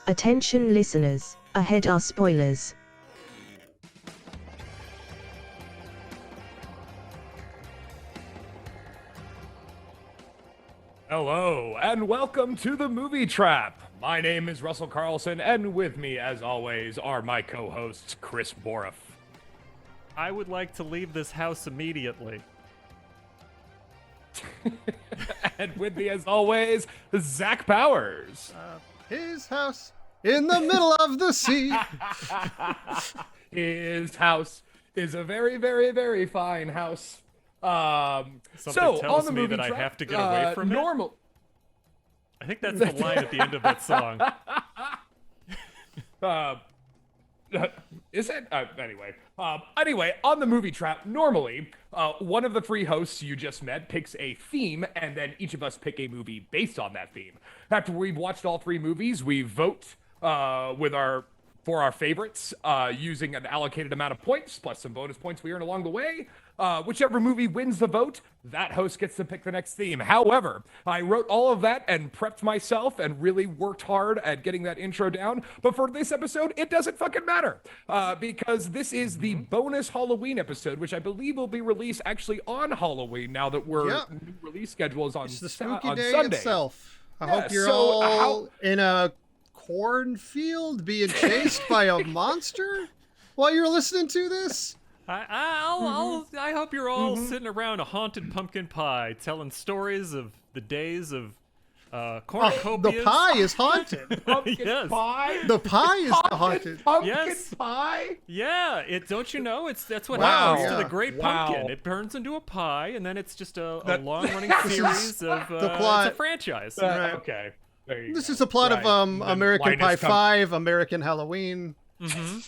Attention listeners, ahead are spoilers. Hello, and welcome to the Movie Trap. My name is Russell Carlson, and with me, as always, are my co-hosts, Chris Boroff. I would like to leave this house immediately. And with me, as always, Zach Powers. His house in the middle of the sea. His house is a very, very, very fine house. Something So, tells on the me movie that Trap, I have to get away from normal. it. I think that's the line at the end of that song. Is it? Anyway, on the Movie Trap, normally, one of the three hosts you just met picks a theme, and then each of us pick a movie based on that theme. After we've watched all three movies, we vote for our favorites using an allocated amount of points, plus some bonus points we earn along the way. Whichever movie wins the vote, that host gets to pick the next theme. However, I wrote all of that and prepped myself and really worked hard at getting that intro down. But for this episode, it doesn't fucking matter because this is the bonus Halloween episode, which I believe will be released actually on Halloween now that new release schedule is on, It's the spooky on day Sunday. itself. I hope you're in a cornfield being chased by a monster while you're listening to this. I hope you're all sitting around a haunted pumpkin pie, telling stories of the days of cornucopias. The pie is haunted. Pumpkin Yes. pie? The pie is haunted. Pumpkin Yes. pie? Yeah, don't you know? That's what Wow, happens to yeah. the great Wow. pumpkin. It turns into a pie, and then it's just a That- long-running series of the plot. It's a franchise. Right. Okay. There you This go. is the plot Right. of Then American Linus Pie comes- 5, American Halloween. Damn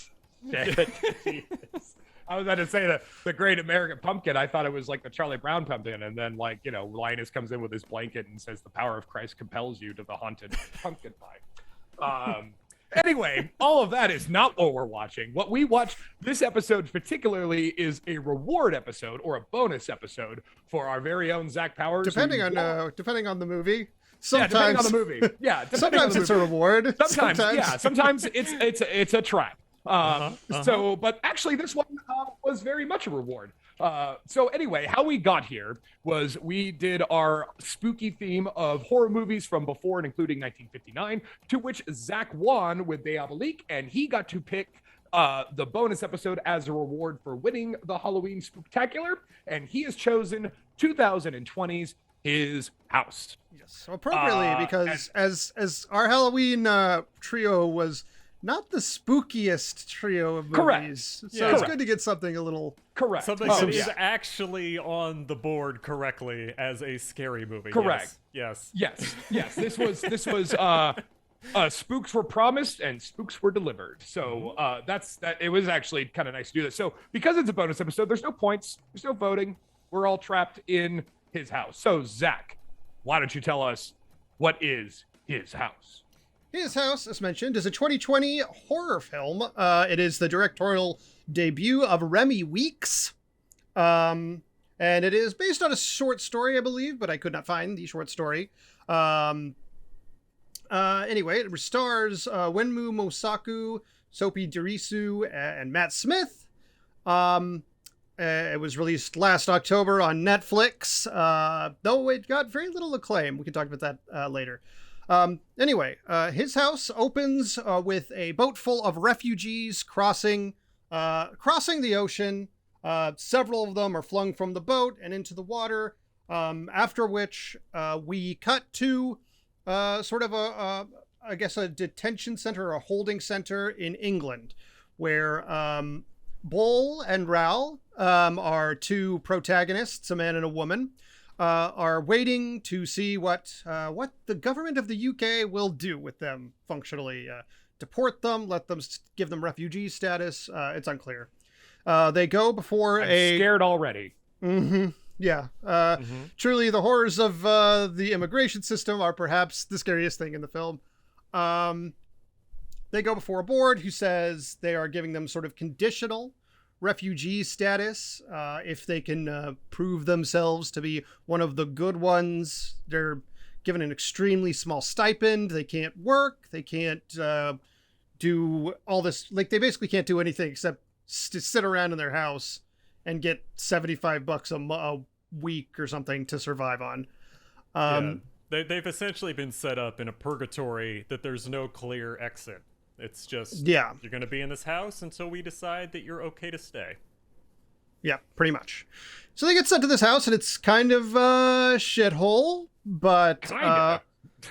it. Jesus. I was about to say the Great American Pumpkin. I thought it was like the Charlie Brown pumpkin, and then Linus comes in with his blanket and says, "The power of Christ compels you to the haunted pumpkin pie." Anyway, all of that is not what we're watching. What we watch this episode particularly is a reward episode or a bonus episode for our very own Zach Powers. Depending on the movie. Sometimes, depending on the movie. Yeah, depending sometimes on the it's a movie. reward. Sometimes it's a trap. So, but actually, this one was very much a reward. So anyway, how we got here was we did our spooky theme of horror movies from before and including 1959, to which Zach won with Diabolique, and he got to pick the bonus episode as a reward for winning the Halloween Spooktacular, and he has chosen 2020's His House. Yes, appropriately, because as our Halloween trio was not the spookiest trio of movies. Correct. So Yeah. it's Correct. good to get something a little... Correct. Something Oh, that is yeah. actually on the board correctly as a scary movie. Correct. Yes. Yes. This was spooks were promised and spooks were delivered. So that's that. It was actually kind of nice to do this. So because it's a bonus episode, there's no points, there's no voting. We're all trapped in His House. So Zach, why don't you tell us what is His House? His House, as mentioned, is a 2020 horror film. It is the directorial debut of Remi Weeks. And it is based on a short story, I believe, but I could not find the short story. Anyway, it stars Wenmu Mosaku, Sophie Derisu, and Matt Smith. It was released last October on Netflix, though it got very little acclaim. We can talk about that later. Anyway, His House opens with a boat full of refugees crossing the ocean. Several of them are flung from the boat and into the water, after which we cut to sort of a detention center or a holding center in England, where Bull and Raoul are two protagonists, a man and a woman, are waiting to see what the government of the UK will do with them functionally. Deport them, give them refugee status. It's unclear. They go before I'm scared already. Yeah. Truly, the horrors of the immigration system are perhaps the scariest thing in the film. They go before a board who says they are giving them sort of conditional refugee status. If they can prove themselves to be one of the good ones, they're given an extremely small stipend. They can't work. They can't do all this. Like, they basically can't do anything except sit around in their house and get $75 a week or something to survive on. They've essentially been set up in a purgatory that there's no clear exit. It's just, you're going to be in this house until we decide that you're okay to stay. Yeah, pretty much. So they get sent to this house, and it's kind of a shithole, but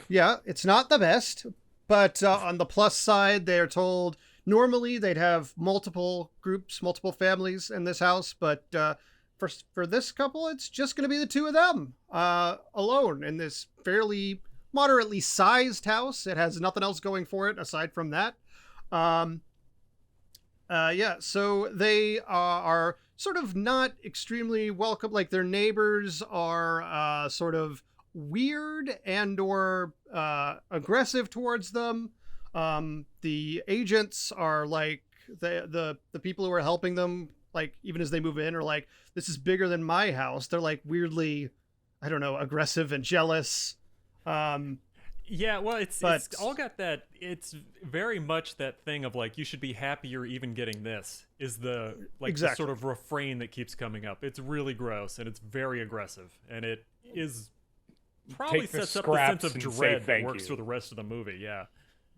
yeah, it's not the best. But on the plus side, they're told normally they'd have multiple groups, multiple families in this house, but for this couple, it's just going to be the two of them alone in this fairly moderately sized house. It has nothing else going for it aside from that. So they are sort of not extremely welcome. Like, their neighbors are sort of weird and or aggressive towards them. The agents are like the people who are helping them, like, even as they move in, are like, this is bigger than my house. They're like weirdly, I don't know, aggressive and jealous. Yeah, well, it's all got that. It's very much that thing of like, you should be happy you're even getting this, is the the sort of refrain that keeps coming up. It's really gross and it's very aggressive, and it is probably sets up a sense of dread that works for the rest of the movie. Yeah,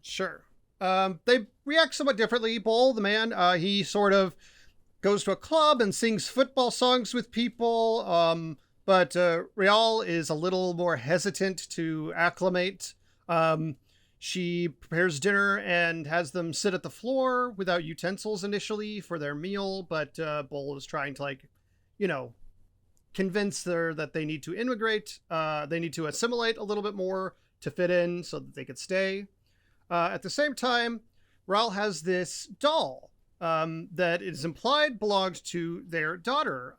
sure. They react somewhat differently. Bull, the man, he sort of goes to a club and sings football songs with people. But Rial is a little more hesitant to acclimate. She prepares dinner and has them sit at the floor without utensils initially for their meal. But Bull is trying to, convince her that they need to immigrate. They need to assimilate a little bit more to fit in so that they could stay. At the same time, Rial has this doll that is implied belongs to their daughter.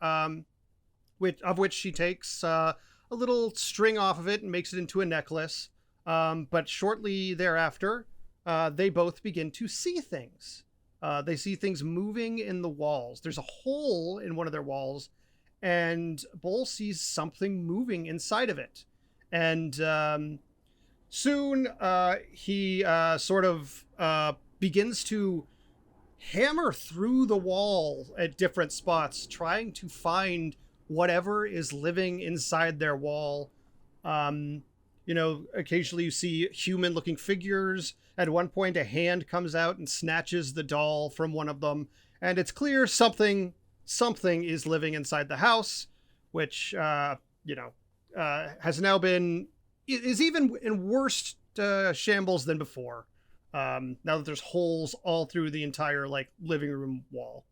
Of which she takes a little string off of it and makes it into a necklace. But shortly thereafter, they both begin to see things. They see things moving in the walls. There's a hole in one of their walls, and Bull sees something moving inside of it. And soon he sort of begins to hammer through the wall at different spots, trying to find whatever is living inside their wall. Occasionally you see human looking figures. At one point, a hand comes out and snatches the doll from one of them. And it's clear something is living inside the house, which, has now is even in worse shambles than before. Now that there's holes all through the entire, living room wall.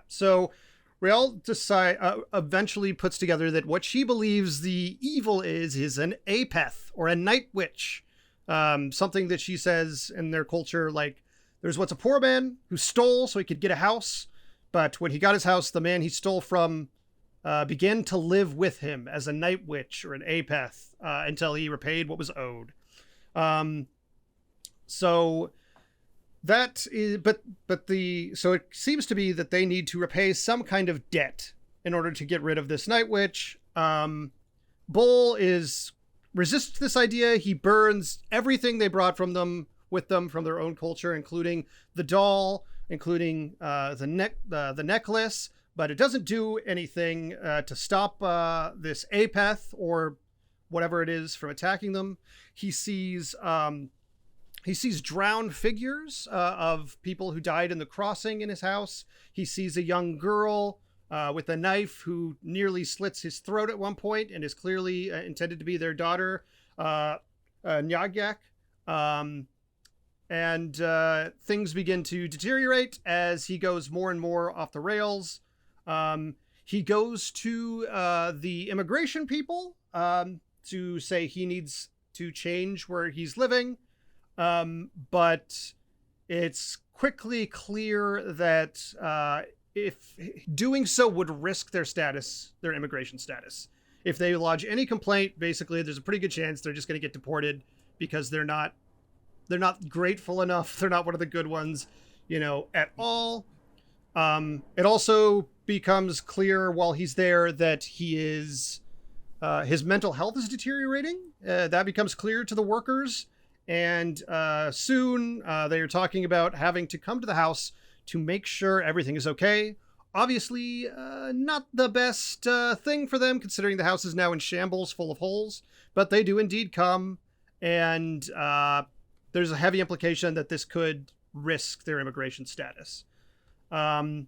So Rial eventually puts together that what she believes the evil is an apeth, or a night witch. Something that she says in their culture, there's once a poor man who stole so he could get a house, but when he got his house, the man he stole from began to live with him as a night witch or an apeth until he repaid what was owed. So it seems to be that they need to repay some kind of debt in order to get rid of this night witch. Bull resists this idea. He burns everything they brought with them from their own culture, including the doll, including the necklace, but it doesn't do anything to stop this apeth or whatever it is from attacking them. He sees drowned figures of people who died in the crossing in his house. He sees a young girl with a knife who nearly slits his throat at one point and is clearly intended to be their daughter, Nyagyak. And things begin to deteriorate as he goes more and more off the rails. He goes to the immigration people to say he needs to change where he's living. But it's quickly clear that if doing so would risk their immigration status. If they lodge any complaint, basically, there's a pretty good chance they're just going to get deported because they're not grateful enough. They're not one of the good ones, at all. It also becomes clear while he's there that he is His mental health is deteriorating. That becomes clear to the workers. And soon they are talking about having to come to the house to make sure everything is okay. Obviously, not the best thing for them, considering the house is now in shambles, full of holes. But they do indeed come, and there's a heavy implication that this could risk their immigration status. But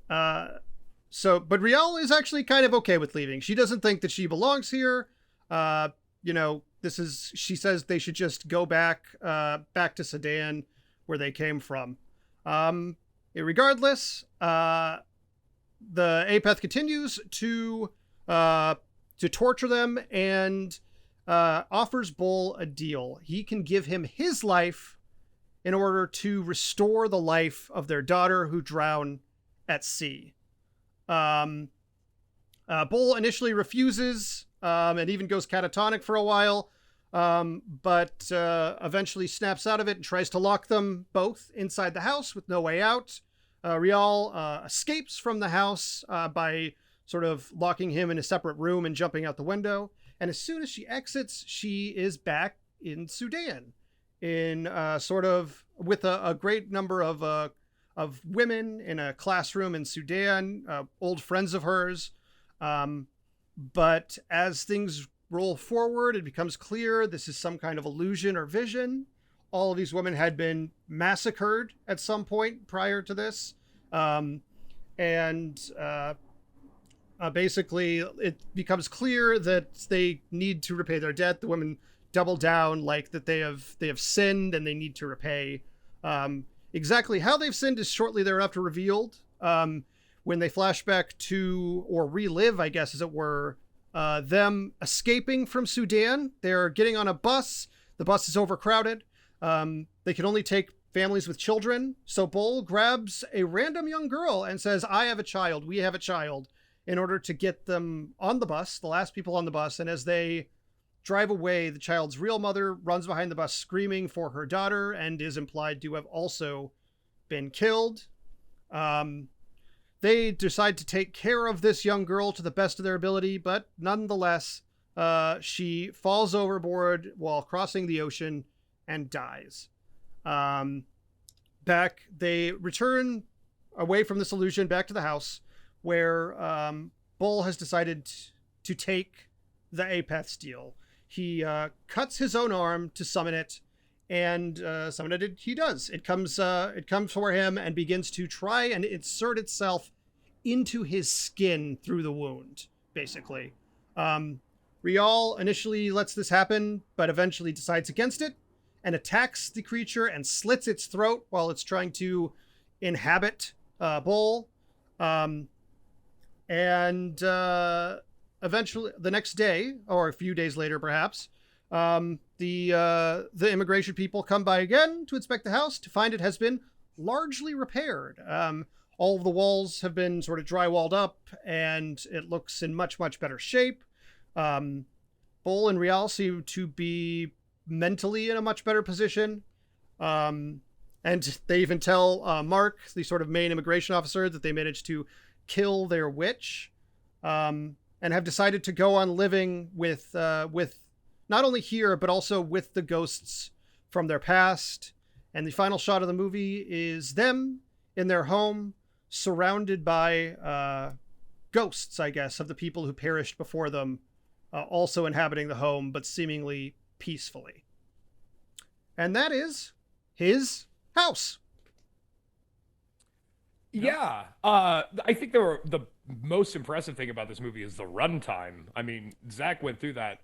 Rial is actually kind of okay with leaving. She doesn't think that she belongs here. She says they should just go back to Sudan, where they came from. Regardless, the Apeth continues to torture them and offers Bull a deal. He can give him his life in order to restore the life of their daughter who drowned at sea. Bull initially refuses and even goes catatonic for a while, but eventually snaps out of it and tries to lock them both inside the house with no way out. Rial escapes from the house by sort of locking him in a separate room and jumping out the window. And as soon as she exits, she is back in Sudan, in sort of with a great number of women in a classroom in Sudan, old friends of hers. But as things roll forward, it becomes clear this is some kind of illusion or vision. All of these women had been massacred at some point prior to this. Basically, it becomes clear that they need to repay their debt. The women double down, like that they have sinned and they need to repay. Exactly how they've sinned is shortly thereafter revealed. When they flash back to, or relive, I guess, as it were, them escaping from Sudan. They're getting on a bus. The bus is overcrowded. They can only take families with children. So Bull grabs a random young girl and says, I have a child. We have a child, in order to get them on the bus, the last people on the bus. And as they drive away, the child's real mother runs behind the bus screaming for her daughter and is implied to have also been killed. They decide to take care of this young girl to the best of their ability, but nonetheless, she falls overboard while crossing the ocean and dies. They return away from this illusion back to the house, where Bull has decided to take the Apeth steel. He cuts his own arm to summon it, and summon it he does. It comes for him and begins to try and insert itself into his skin through the wound, basically. Rial initially lets this happen, but eventually decides against it and attacks the creature and slits its throat while it's trying to inhabit Bull. Eventually, the next day, or a few days later perhaps, the immigration people come by again to inspect the house to find it has been largely repaired. All of the walls have been sort of drywalled up, and it looks in much, much better shape. Bull and Rial seem to be mentally in a much better position. And they even tell Mark, the sort of main immigration officer, that they managed to kill their witch, and have decided to go on living with not only here, but also with the ghosts from their past. And the final shot of the movie is them in their home, surrounded by ghosts, I guess, of the people who perished before them, also inhabiting the home, but seemingly peacefully. And that is his house. Yeah. I think the most impressive thing about this movie is the runtime. I mean, Zach went through that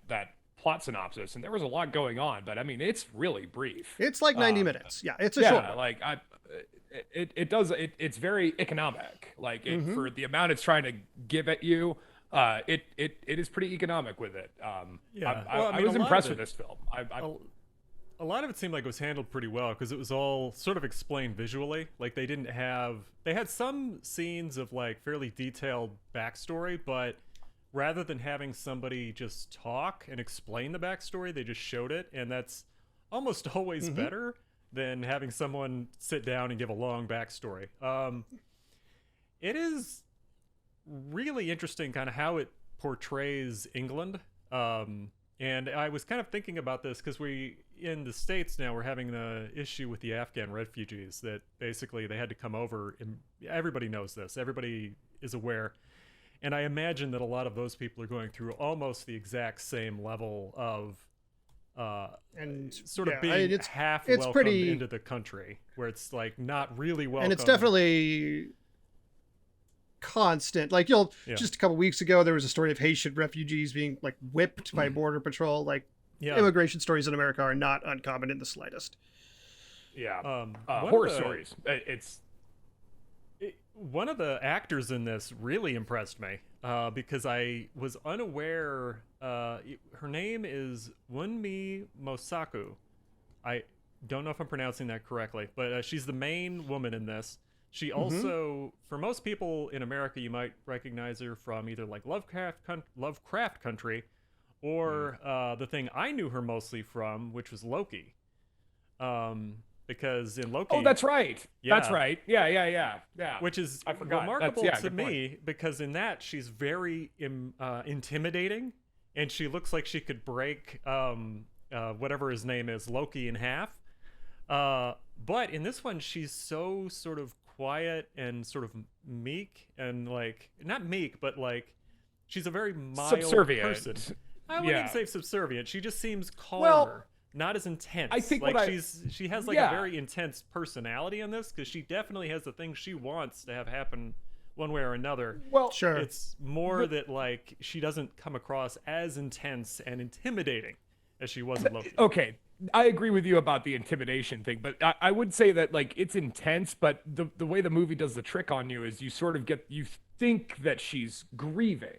plot synopsis, and there was a lot going on, but I mean, it's really brief. It's like 90 minutes. Yeah, it's a short one. Like it's very economic. Like for the amount it's trying to give at you, it is pretty economic with it. I was impressed with this film. A lot of it seemed like it was handled pretty well, because it was all sort of explained visually. Like they had some scenes of like fairly detailed backstory, but rather than having somebody just talk and explain the backstory, they just showed it, and that's almost always better than having someone sit down and give a long backstory. It is really interesting kind of how it portrays England. And I was kind of thinking about this because in the States now, we're having the issue with the Afghan refugees that basically they had to come over. And everybody knows this. Everybody is aware. And I imagine that a lot of those people are going through almost the exact same level of and sort of being half welcomed into the country, where it's like not really welcome. And it's definitely constant. Like just a couple weeks ago, there was a story of Haitian refugees being like whipped by Border Patrol. Like immigration stories in America are not uncommon in the slightest. Yeah. Horror stories. One of the actors in this really impressed me because I was unaware. Her name is Wunmi Mosaku. I don't know if I'm pronouncing that correctly, but she's the main woman in this. She also, for most people in America, you might recognize her from either like Lovecraft Country or the thing I knew her mostly from, which was Loki. Because in Loki... Oh, that's right. Yeah. That's right. Yeah. Which is remarkable to me because in that, she's very intimidating, and she looks like she could break whatever his name is, Loki, in half. But in this one, she's so sort of quiet and sort of meek and like... Not meek, but like... She's a very mild person. I wouldn't even say subservient. She just seems calmer. Well, not as intense. I think like she has like a very intense personality in this because she definitely has the things she wants to have happen one way or another. Well, sure. It's more that like she doesn't come across as intense and intimidating as she was in Loki. Okay, I agree with you about the intimidation thing, but I would say that like it's intense, but the way the movie does the trick on you is you sort of you think that she's grieving.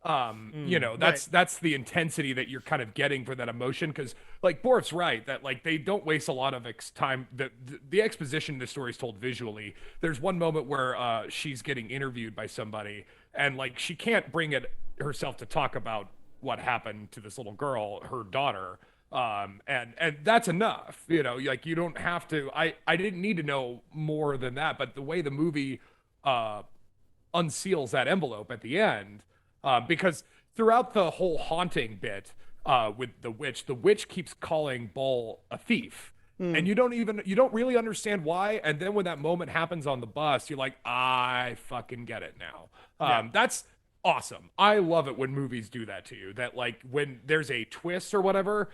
That's the intensity that you're kind of getting for that emotion, because like Borf's right that like they don't waste a lot of time. The exposition in the story is told visually. There's one moment where she's getting interviewed by somebody and like she can't bring it herself to talk about what happened to this little girl, her daughter, and that's enough. Like you don't have to. I didn't need to know more than that, but the way the movie unseals that envelope at the end. Because throughout the whole haunting bit with the witch keeps calling Bull a thief. And you don't really understand why. And then when that moment happens on the bus, you're like, I fucking get it now. That's awesome. I love it when movies do that to you, that like when there's a twist or whatever,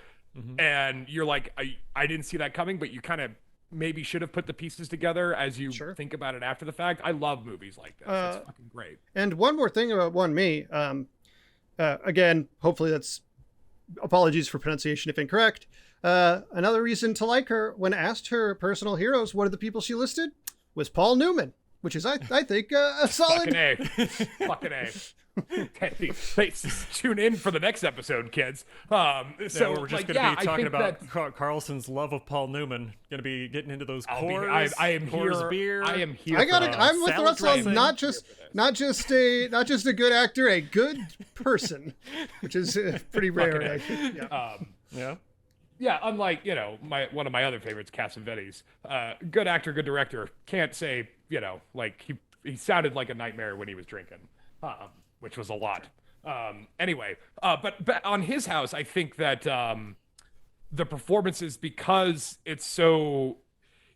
and you're like, I didn't see that coming, but you kind of maybe should have put the pieces together as you think about it after the fact. I love movies like this. It's fucking great. And one more thing about Me. Again, hopefully that's apologies for pronunciation if incorrect. Another reason to like her, when asked her personal heroes, what are the people she listed, was Paul Newman, which is, I think, a solid... Fucking A. Tune in for the next episode, kids. So we're just going to be talking about Carlson's love of Paul Newman. Going to be getting into those Coors. I am here. Beer. I am here. I'm with Russell. Not just a good actor, a good person, which is pretty rare. Yeah, unlike one of my other favorites, Cassavetes. Good actor, good director. Can't say like he sounded like a nightmare when he was drinking. Which was a lot. Anyway, but on his house, I think that the performances, because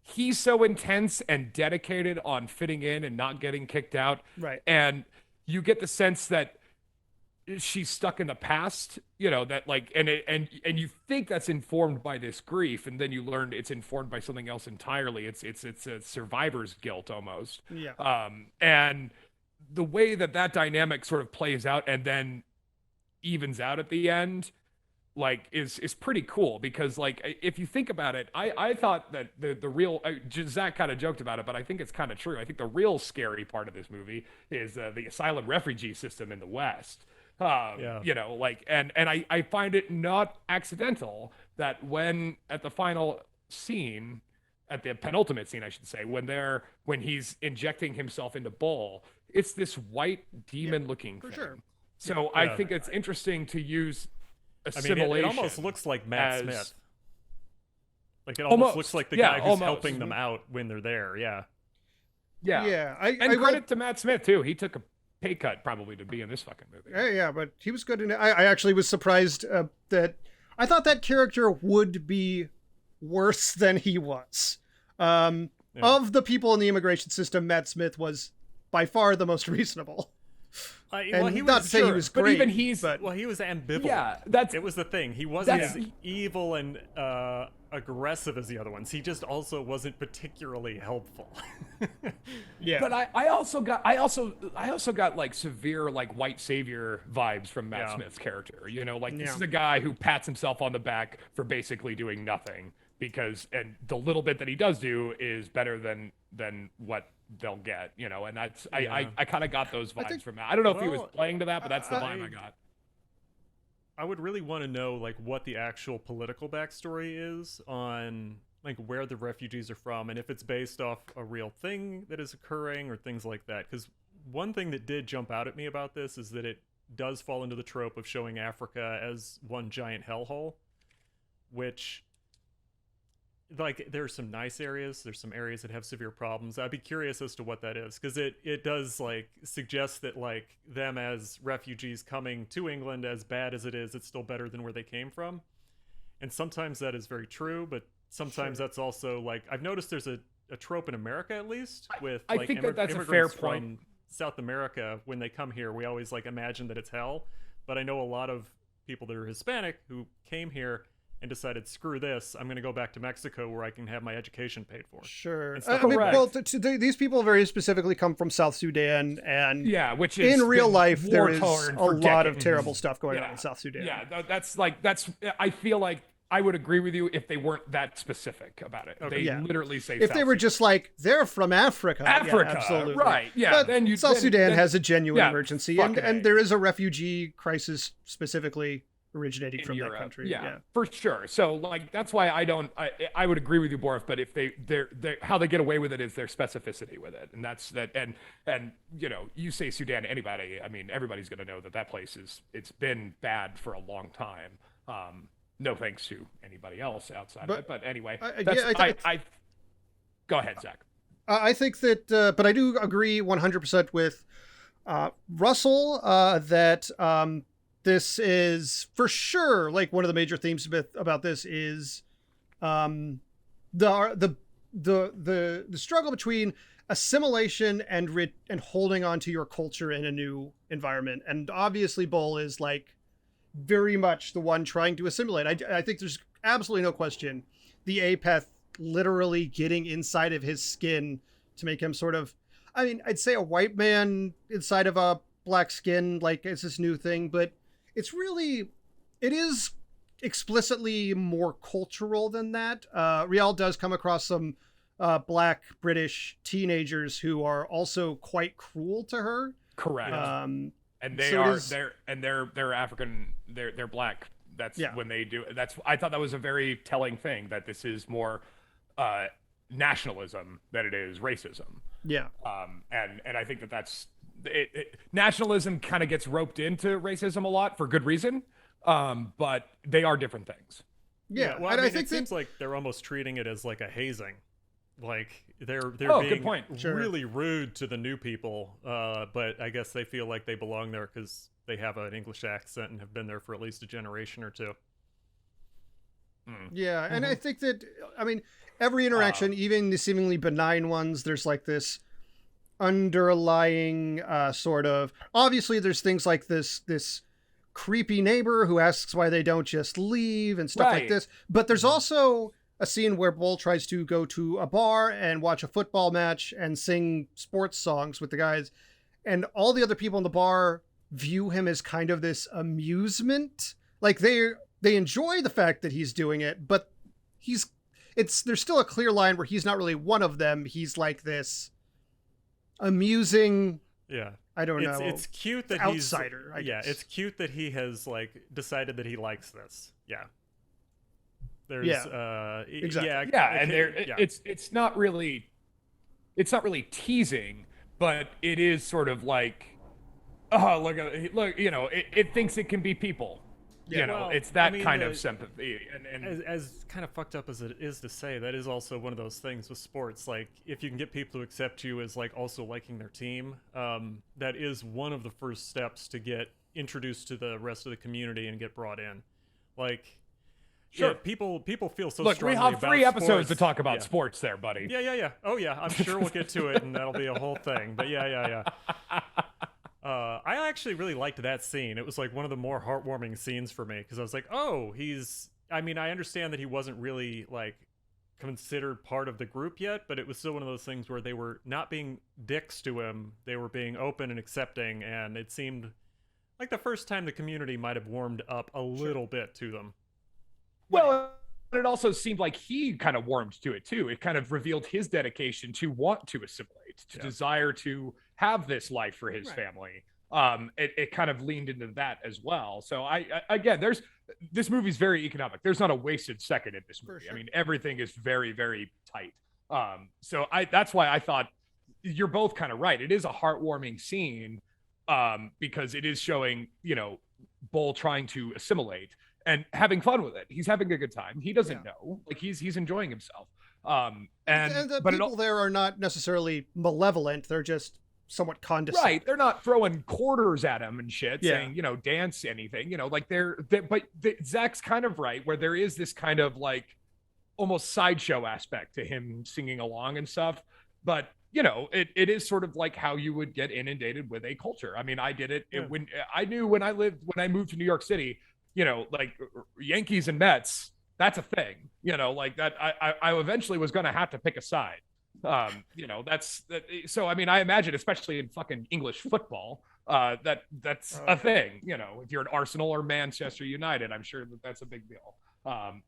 he's so intense and dedicated on fitting in and not getting kicked out. Right. And you get the sense that she's stuck in the past, that like, and you think that's informed by this grief, and then you learn it's informed by something else entirely. It's a survivor's guilt almost. Yeah. And the way that dynamic sort of plays out and then evens out at the end, like is pretty cool, because like if you think about it, I thought that the real Zach kind of joked about it, but I think it's kind of true. I think the real scary part of this movie is the asylum refugee system in the West. Like and I find it not accidental that when at the final scene, at the penultimate scene, I should say, when he's injecting himself into Bull, it's this white demon-looking thing. Sure. So I think it's interesting to use assimilation. It almost looks like Matt Smith. Like it almost looks like the guy who's helping them out when they're there. Yeah. And credit to Matt Smith too. He took pay cut probably to be in this fucking movie. Yeah, but he was good in it. I actually was surprised that I thought that character would be worse than he was. Of the people in the immigration system, Matt Smith was by far the most reasonable. And he not was, to say he was great, but even he was ambivalent. Yeah, it was the thing. He wasn't as evil and aggressive as the other ones. He just also wasn't particularly helpful. Yeah, but I also got like severe like white savior vibes from Matt Smith's character. You know, like this is a guy who pats himself on the back for basically doing nothing and the little bit that he does do is better than what they'll get, you know, and that's I kind of got those vibes from that. I don't know if he was playing to that, but that's the vibe I got. I would really want to know like what the actual political backstory is on like where the refugees are from and if it's based off a real thing that is occurring or things like that. Because one thing that did jump out at me about this is that it does fall into the trope of showing Africa as one giant hellhole, which like there's some nice areas, there's some areas that have severe problems. I'd be curious as to what that is, because it does like suggest that like them as refugees coming to England, as bad as it is, it's still better than where they came from. And sometimes that is very true, but sometimes that's also like I've noticed there's a trope in America at least with I like think that's a fair point. from South America. When they come here, we always like imagine that it's hell, but I know a lot of people that are Hispanic who came here and decided, screw this, I'm going to go back to Mexico where I can have my education paid for. Sure. I mean, well, these people very specifically come from South Sudan, and which is in real life there is a lot of terrible stuff going on in South Sudan. Yeah, that's I feel like I would agree with you if they weren't that specific about it. Okay. They literally say if they were just like they're from Africa. Africa, yeah, absolutely. Right? Yeah. But South Sudan has a genuine emergency, and there is a refugee crisis specifically originating from Europe. That country. Yeah, for sure. So like that's why I would agree with you, Borif, but if they're how they get away with it is their specificity with it. And that's that and you know, you say Sudan to anybody, I mean everybody's gonna know that place it's been bad for a long time. No thanks to anybody else outside of it. But anyway, go ahead, Zach. I think that but I do agree 100% with Russell that this is for sure like one of the major themes about this is the struggle between assimilation and holding on to your culture in a new environment. And obviously Bull is like very much the one trying to assimilate. I think there's absolutely no question the Apeth literally getting inside of his skin to make him sort of, I mean, I'd say a white man inside of a black skin, like it's this new thing, but it is explicitly more cultural than that. Rial does come across some black British teenagers who are also quite cruel to her. Correct. And they're African, they're black. That's when they do. I thought that was a very telling thing, that this is more nationalism than it is racism. Yeah. And I think that's nationalism kind of gets roped into racism a lot for good reason, but they are different things. Yeah, well, I think it seems like they're almost treating it as like a hazing, like they're being really rude to the new people, but I guess they feel like they belong there because they have an English accent and have been there for at least a generation or two. Yeah, and I think that, I mean, every interaction, even the seemingly benign ones, there's like this underlying sort of, obviously there's things like this creepy neighbor who asks why they don't just leave and stuff like this, but there's also a scene where Bull tries to go to a bar and watch a football match and sing sports songs with the guys, and all the other people in the bar view him as kind of this amusement. Like they enjoy the fact that he's doing it, but there's still a clear line where he's not really one of them. He's like this amusing, I don't know. It's cute that outsider. I guess. It's cute that he has like decided that he likes this. Yeah. There's exactly. It's not really teasing, but it is sort of like, oh, look, you know, it thinks it can be people. You know, it's that kind of sympathy. And as kind of fucked up as it is to say, that is also one of those things with sports. Like, if you can get people to accept you as like also liking their team, that is one of the first steps to get introduced to the rest of the community and get brought in. Like, sure, yeah, people feel so Look, strongly we have about 3 episodes sports. to talk about sports there, buddy. Yeah. Oh yeah, I'm sure we'll get to it, and that'll be a whole thing. But yeah. I actually really liked that scene. It was like one of the more heartwarming scenes for me, because I was like, oh, I mean, I understand that he wasn't really like considered part of the group yet, but it was still one of those things where they were not being dicks to him. They were being open and accepting, and it seemed like the first time the community might have warmed up a little bit to them. Well, it also seemed like he kind of warmed to it too. It kind of revealed his dedication to want to assimilate, to desire to have this life for his family. It kind of leaned into that as well. So again, this movie's very economic. There's not a wasted second in this movie. Sure. I mean, everything is very, very tight. So that's why I thought you're both kind of right. It is a heartwarming scene, because it is showing, you know, Bull trying to assimilate and having fun with it. He's having a good time. He doesn't know, like he's enjoying himself. And the people there are not necessarily malevolent. They're just somewhat condescending. Right. They're not throwing quarters at him and shit, saying, you know, dance anything, you know, like Zach's kind of right, where there is this kind of like almost sideshow aspect to him singing along and stuff. But, you know, it is sort of like how you would get inundated with a culture. I mean, I did it when I knew when I moved to New York City, you know, like Yankees and Mets, that's a thing, you know, like that. I eventually was going to have to pick a side. You know, that's so I mean, I imagine, especially in fucking English football, that's a thing. You know, if you're an Arsenal or Manchester United, I'm sure that's a big deal.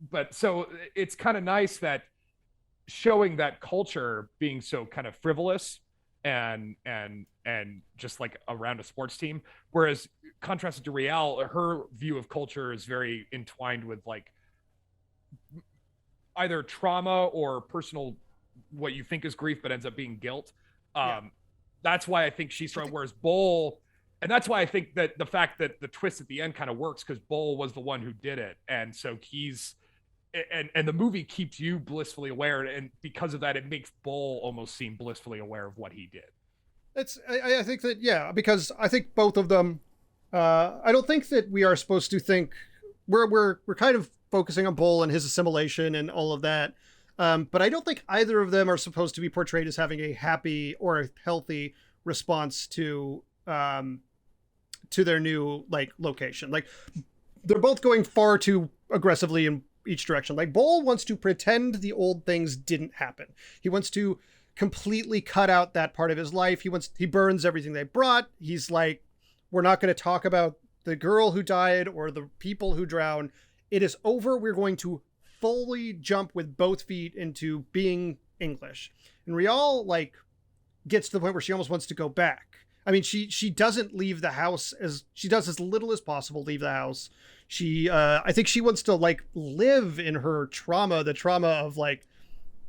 But so it's kind of nice that showing that culture being so kind of frivolous and just like around a sports team, whereas contrasted to Rial, her view of culture is very entwined with like either trauma or personal, what you think is grief but ends up being guilt. That's why I think she's strong, whereas Bull, and that's why I think that the fact that the twist at the end kind of works, because Bull was the one who did it, and so he's and the movie keeps you blissfully aware, and because of that it makes Bull almost seem blissfully aware of what he did. I think that because I think both of them, I don't think that we are supposed to think we're kind of focusing on Bull and his assimilation and all of that. But I don't think either of them are supposed to be portrayed as having a happy or a healthy response to their new like location. Like, they're both going far too aggressively in each direction. Like, Bull wants to pretend the old things didn't happen. He wants to completely cut out that part of his life. He burns everything they brought. He's like, we're not going to talk about the girl who died or the people who drowned. It is over. We're going to fully jump with both feet into being English. And Rial like gets to the point where she almost wants to go back. I mean, she doesn't leave the house, she does as little as possible leave the house. She I think she wants to like live in her trauma, the trauma of like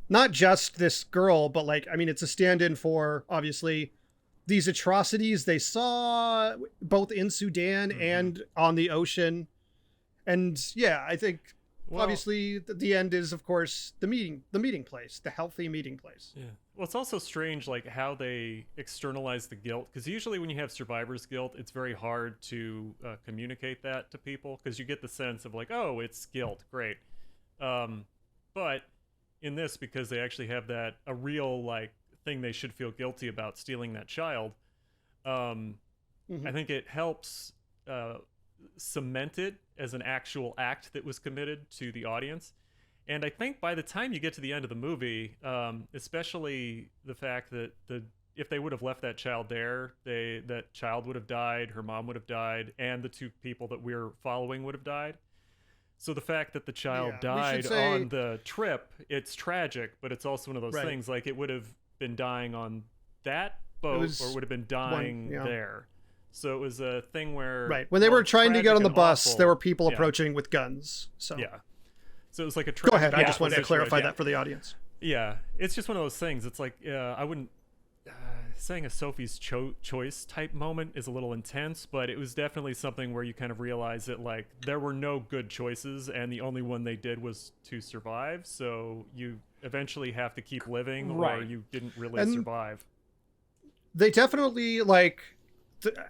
not just this girl, but like, I mean, it's a stand-in for obviously these atrocities they saw both in Sudan and on the ocean. And yeah, I think obviously the end is, of course, the meeting place, the healthy meeting place. Yeah. Well, it's also strange, like, how they externalize the guilt, because usually when you have survivor's guilt, it's very hard to communicate that to people, because you get the sense of like, oh, it's guilt, great. But in this, because they actually have a real like thing they should feel guilty about, stealing that child, I think it helps cement it as an actual act that was committed to the audience. And I think by the time you get to the end of the movie, especially the fact that if they would have left that child there, that child would have died, her mom would have died, and the two people that we're following would have died. So the fact that the child died on the trip, it's tragic, but it's also one of those things, like, it would have been dying on that boat or would have been dying there. So it was a thing where... when they were trying to get on the bus, there were people approaching with guns. So So it was like a... Go ahead, I just wanted to clarify that for the audience. Yeah, it's just one of those things. It's like, I wouldn't... saying a Sophie's choice type moment is a little intense, but it was definitely something where you kind of realize that like there were no good choices, and the only one they did was to survive. So you eventually have to keep living, or you didn't really survive. They definitely like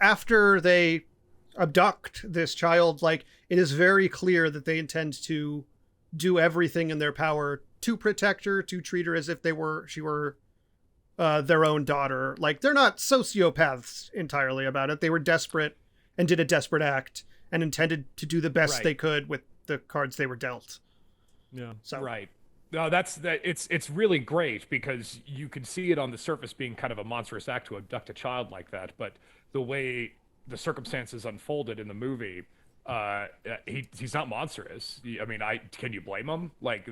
after they abduct this child, like it is very clear that they intend to do everything in their power to protect her, to treat her as if she were their own daughter. Like they're not sociopaths entirely about it. They were desperate and did a desperate act and intended to do the best they could with the cards they were dealt. Yeah. So no, it's really great because you can see it on the surface being kind of a monstrous act to abduct a child like that, but the way the circumstances unfolded in the movie, he's not monstrous. I mean, can you blame him? Like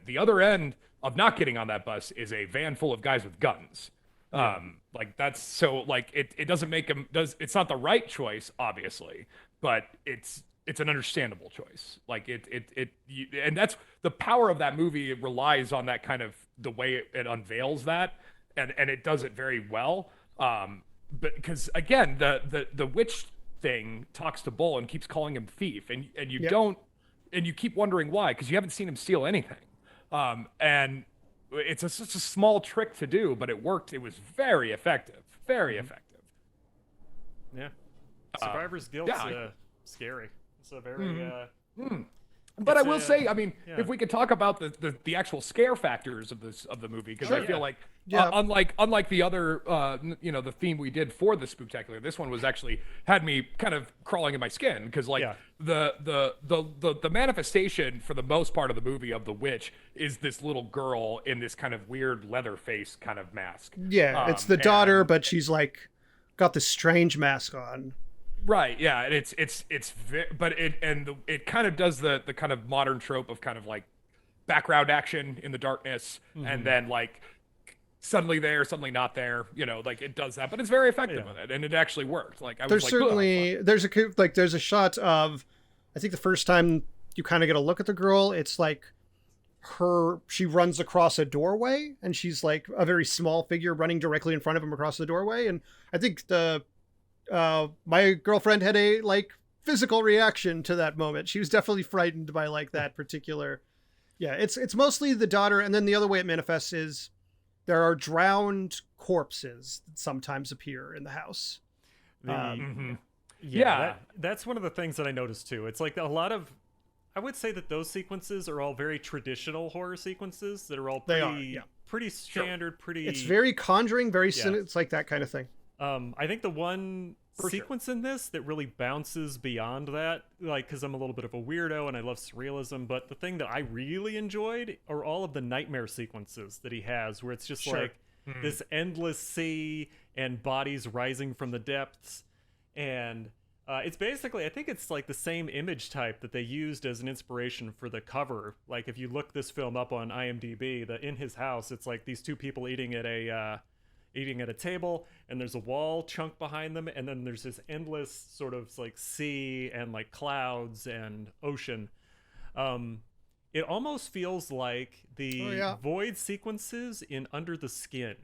the other end of not getting on that bus is a van full of guys with guns. Like that's so like it doesn't make him it's not the right choice, obviously, but it's an understandable choice. Like and that's the power of that movie. It relies on that kind of the way it unveils that, and it does it very well. But because again, the witch thing talks to Bull and keeps calling him thief, and you don't, and you keep wondering why, because you haven't seen him steal anything. And it's such a small trick to do, but it worked. It was very effective. Very effective. Yeah. Survivor's guilt's scary. It's a very But I will say, I mean, if we could talk about the actual scare factors of the movie, because I feel like unlike the other the theme we did for the Spooktacular, this one was actually had me kind of crawling in my skin, because like the manifestation for the most part of the movie of the witch is this little girl in this kind of weird leather face kind of mask. Yeah, it's the daughter, but she's like got this strange mask on. Right, yeah, and it kind of does the kind of modern trope of kind of like background action in the darkness, and then like suddenly there, suddenly not there, like it does that, but it's very effective with it, and it actually worked. Like there's a shot of, I think the first time you kind of get a look at the girl, it's like she runs across a doorway, and she's like a very small figure running directly in front of him across the doorway, and I think my girlfriend had a like physical reaction to that moment. She was definitely frightened by like that particular. Yeah, it's mostly the daughter, and then the other way it manifests is there are drowned corpses that sometimes appear in the house. That's one of the things that I noticed too. It's like a lot of, I would say that those sequences are all very traditional horror sequences that are all pretty standard, pretty. It's very Conjuring, very it's like that kind of thing. I think the one sequence in this that really bounces beyond that, like, because I'm a little bit of a weirdo and I love surrealism, but the thing that I really enjoyed are all of the nightmare sequences that he has, where it's just like this endless sea and bodies rising from the depths. And it's basically, I think it's like the same image type that they used as an inspiration for the cover. Like, if you look this film up on IMDb, in his house, it's like these two people eating at a table, and there's a wall chunk behind them, and then there's this endless sort of like sea and like clouds and ocean. It almost feels like the void sequences in Under the Skin,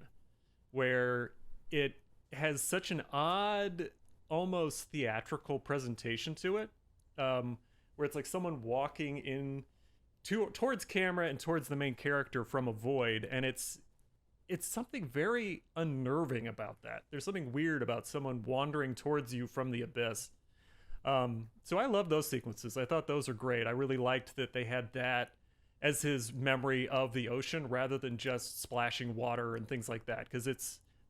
where it has such an odd, almost theatrical presentation to it, where it's like someone walking in towards camera and towards the main character from a void, and it's something very unnerving about that. There's something weird about someone wandering towards you from the abyss. So I love those sequences. I thought those are great. I really liked that they had that as his memory of the ocean rather than just splashing water and things like that. Because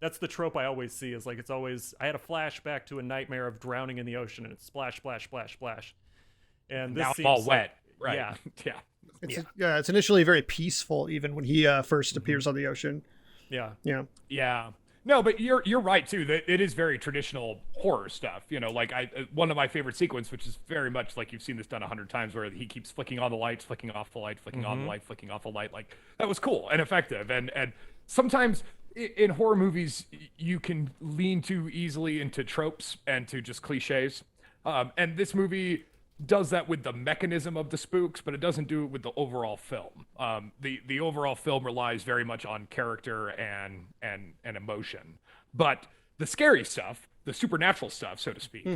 that's the trope I always see, is like, it's always, I had a flashback to a nightmare of drowning in the ocean, and it's splash, splash, splash, splash. And this now it's all wet. Right. Yeah. It's initially very peaceful, even when he first appears on the ocean. Yeah. No, but you're right too. That it is very traditional horror stuff. Like one of my favorite sequence, which is very much like you've seen this done 100 times, where he keeps flicking on the lights, flicking off the light, flicking on the light, flicking off the light. Like that was cool and effective. And sometimes in horror movies you can lean too easily into tropes and to just cliches. And this movie does that with the mechanism of the spooks, but it doesn't do it with the overall film. The overall film relies very much on character and emotion, but the scary stuff, the supernatural stuff, so to speak,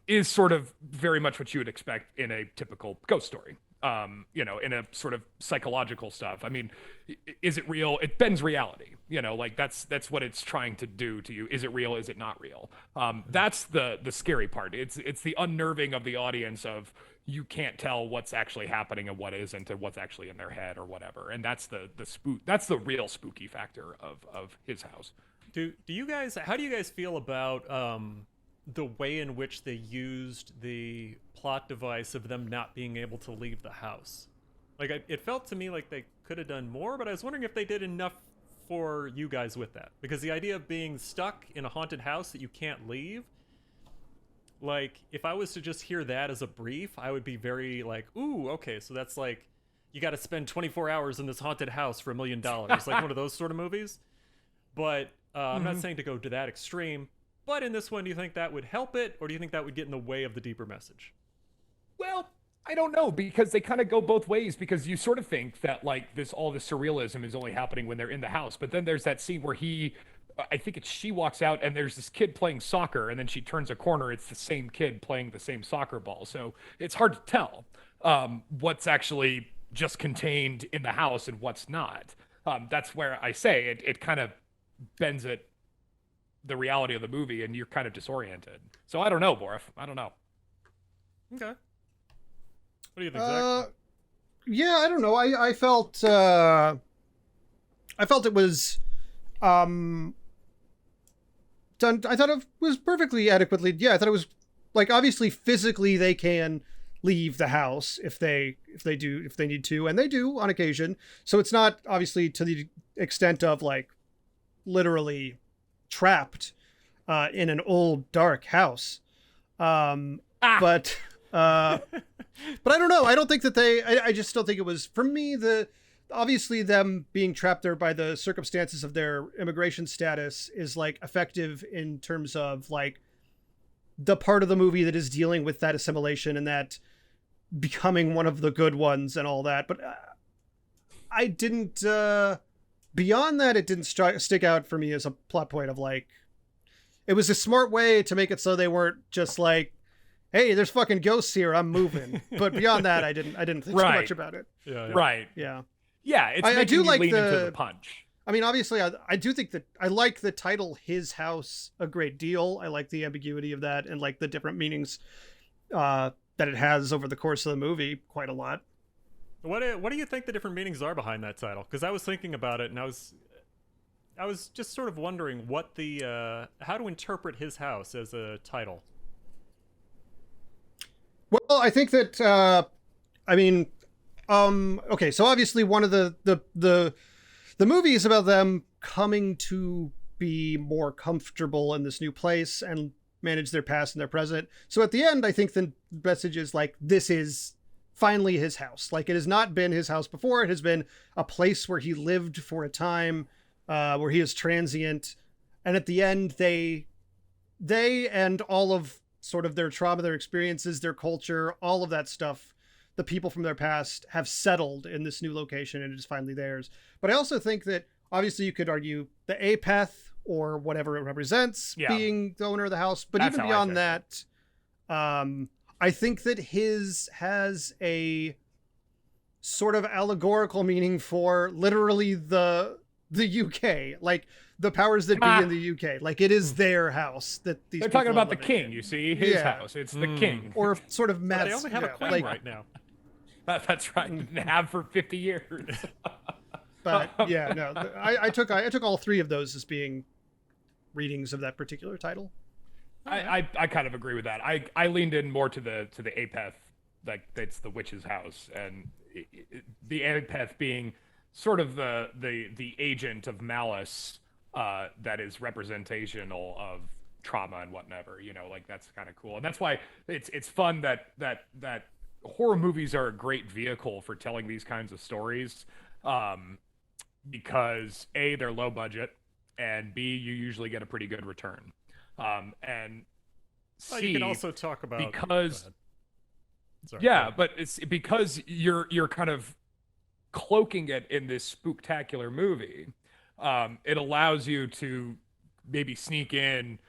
is sort of very much what you would expect in a typical ghost story. In a sort of psychological stuff. I mean, is it real? It bends reality. Like that's what it's trying to do to you. Is it real? Is it not real? That's the scary part. It's the unnerving of the audience of you can't tell what's actually happening and what isn't, and what's actually in their head or whatever. And that's the spook. That's the real spooky factor of his house. Do you guys? How do you guys feel about the way in which they used the plot device of them not being able to leave the house? Like, it felt to me like they could have done more, but I was wondering if they did enough for you guys with that. Because the idea of being stuck in a haunted house that you can't leave, like, if I was to just hear that as a brief, I would be very like, ooh, okay, so that's like, you got to spend 24 hours in this haunted house for $1 million. Like one of those sort of movies. But I'm not saying to go to that extreme. But in this one, do you think that would help it, or do you think that would get in the way of the deeper message? Well, I don't know, because they kind of go both ways, because you sort of think that like all this surrealism is only happening when they're in the house. But then there's that scene where I think she walks out and there's this kid playing soccer, and then she turns a corner. It's the same kid playing the same soccer ball. So it's hard to tell what's actually just contained in the house and what's not. That's where I say it kind of bends it, the reality of the movie, and you're kind of disoriented. So I don't know, Borif. I don't know. Okay. What do you think, Zach? Yeah, I don't know. I felt it was done. I thought it was perfectly adequately. Yeah, I thought it was like, obviously physically they can leave the house if they need to, and they do on occasion. So it's not obviously to the extent of like literally trapped in an old dark house. But I don't know. I don't think that I just don't think it was, for me, obviously them being trapped there by the circumstances of their immigration status is like effective in terms of like the part of the movie that is dealing with that assimilation and that becoming one of the good ones and all that. But I didn't, beyond that, it didn't stick out for me as a plot point of like, it was a smart way to make it so they weren't just like, hey, there's fucking ghosts here, I'm moving. But beyond that, I didn't think too much about it. Yeah. Right. Yeah. Yeah, it's I do like lean into the punch. I mean, obviously, I do think that I like the title "His House" a great deal. I like the ambiguity of that and like the different meanings that it has over the course of the movie quite a lot. What do you think the different meanings are behind that title? Because I was thinking about it, and I was just sort of wondering what how to interpret "His House" as a title. Well, I think that okay, so obviously one of the movie is about them coming to be more comfortable in this new place and manage their past and their present. So at the end, I think the message is like, this is finally his house. Like, it has not been his house before. It has been a place where he lived for a time, where he is transient. And at the end, they and all of sort of their trauma, their experiences, their culture, all of that stuff, the people from their past have settled in this new location, and it is finally theirs. But I also think that obviously you could argue the apeth or whatever it represents being the owner of the house. But that's even beyond that, I think that his has a sort of allegorical meaning for literally the UK, like the powers that be in the UK. Like, it is their house that they're talking about the king. You see, his house. It's the king, or sort of Matt's. They only have a queen right now. That's right. Didn't have for 50 years. But yeah, no, I took all three of those as being readings of that particular title. I kind of agree with that. I leaned in more to the apeth, like it's the witch's house, and the apeth being sort of the agent of malice that is representational of trauma and whatever. Like, that's kind of cool, and that's why it's fun that horror movies are a great vehicle for telling these kinds of stories, because A, they're low budget, and B, you usually get a pretty good return. And C, you can also talk about, because Sorry. Yeah, but it's because you're kind of cloaking it in this spooktacular movie. It allows you to maybe sneak in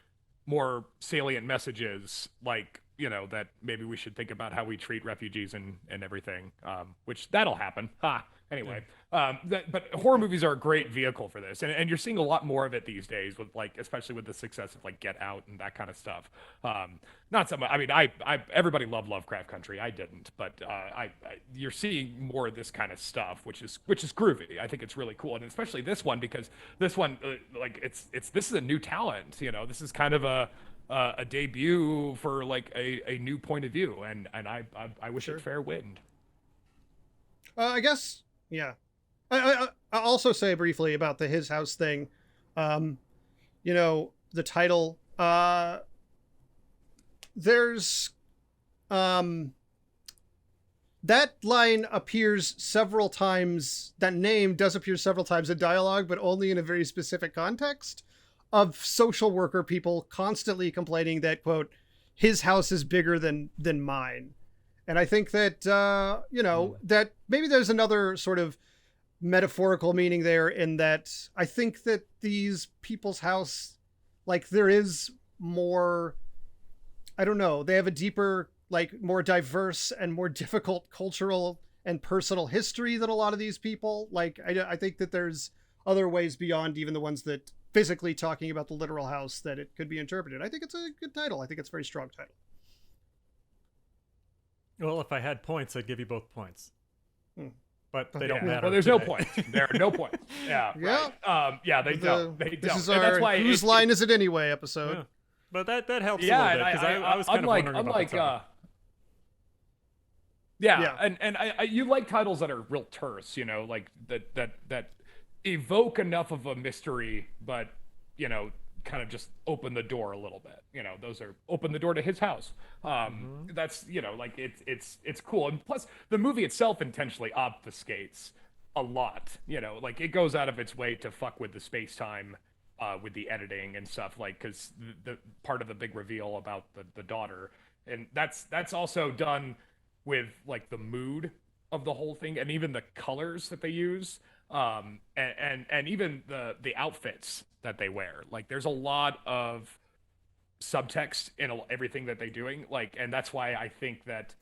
more salient messages, like, that maybe we should think about how we treat refugees and everything, which that'll happen. Anyway, but horror movies are a great vehicle for this, and you're seeing a lot more of it these days, with especially with the success of Get Out and that kind of stuff. Not so much. I mean, everybody loved Lovecraft Country. I didn't, but you're seeing more of this kind of stuff, which is groovy. I think it's really cool, and especially this one, because this one, this is a new talent. This is kind of a debut for a new point of view, and I wish it fair wind. I guess, yeah. I'll also say briefly about the his house thing. The title. There's that line appears several times. That name does appear several times in dialogue, but only in a very specific context of social worker people constantly complaining that, quote, his house is bigger than mine. And I think that, that maybe there's another sort of metaphorical meaning there, in that I think that these people's house, there is more, I don't know, they have a deeper, more diverse and more difficult cultural and personal history than a lot of these people. I think that there's other ways beyond even the ones that physically talking about the literal house that it could be interpreted. I think it's a good title. I think it's a very strong title. Well, if I had points, I'd give you both points. But they don't matter. Well, there's no points. There are no points. Yeah. Right. They don't. They this don't. Is our that's why whose line is it anyway episode. Yeah. But that helps a little bit, because I was kind of wondering about the and you like titles that are real terse, that evoke enough of a mystery, but kind of just open the door a little bit. Those are open the door to his house. That's it's cool, and plus the movie itself intentionally obfuscates a lot. It goes out of its way to fuck with the space-time with the editing and stuff, because the part of the big reveal about the daughter, and that's also done with the mood of the whole thing, and even the colors that they use, and even the outfits that they wear. There's a lot of subtext in everything that they're doing, and that's why I think that,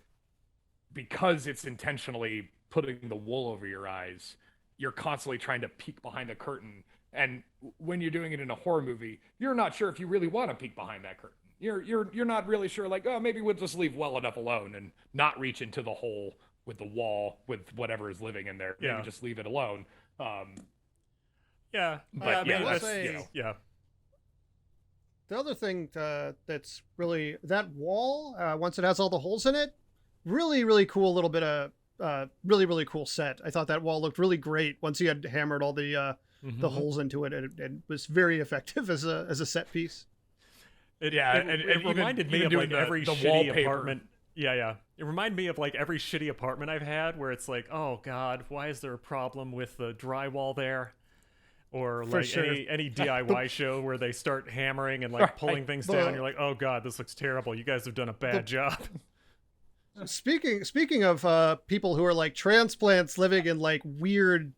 because it's intentionally putting the wool over your eyes, you're constantly trying to peek behind the curtain. And when you're doing it in a horror movie, you're not sure if you really want to peek behind that curtain. You're not really sure, maybe we'll just leave well enough alone and not reach into the hole with the wall with whatever is living in there. Maybe just leave it alone. Yeah. But that's, the other thing that's really, that wall, once it has all the holes in it, really, really cool little bit of really, really cool set. I thought that wall looked really great once he had hammered all the holes into it, and it was very effective as a set piece. It reminded me of every shitty wallpaper. Apartment. Yeah. It reminded me of every shitty apartment I've had, where it's oh God, why is there a problem with the drywall there? Or any DIY show where they start hammering and pulling things down. You're oh God, this looks terrible. You guys have done a bad job. Speaking of people who are transplants living in weird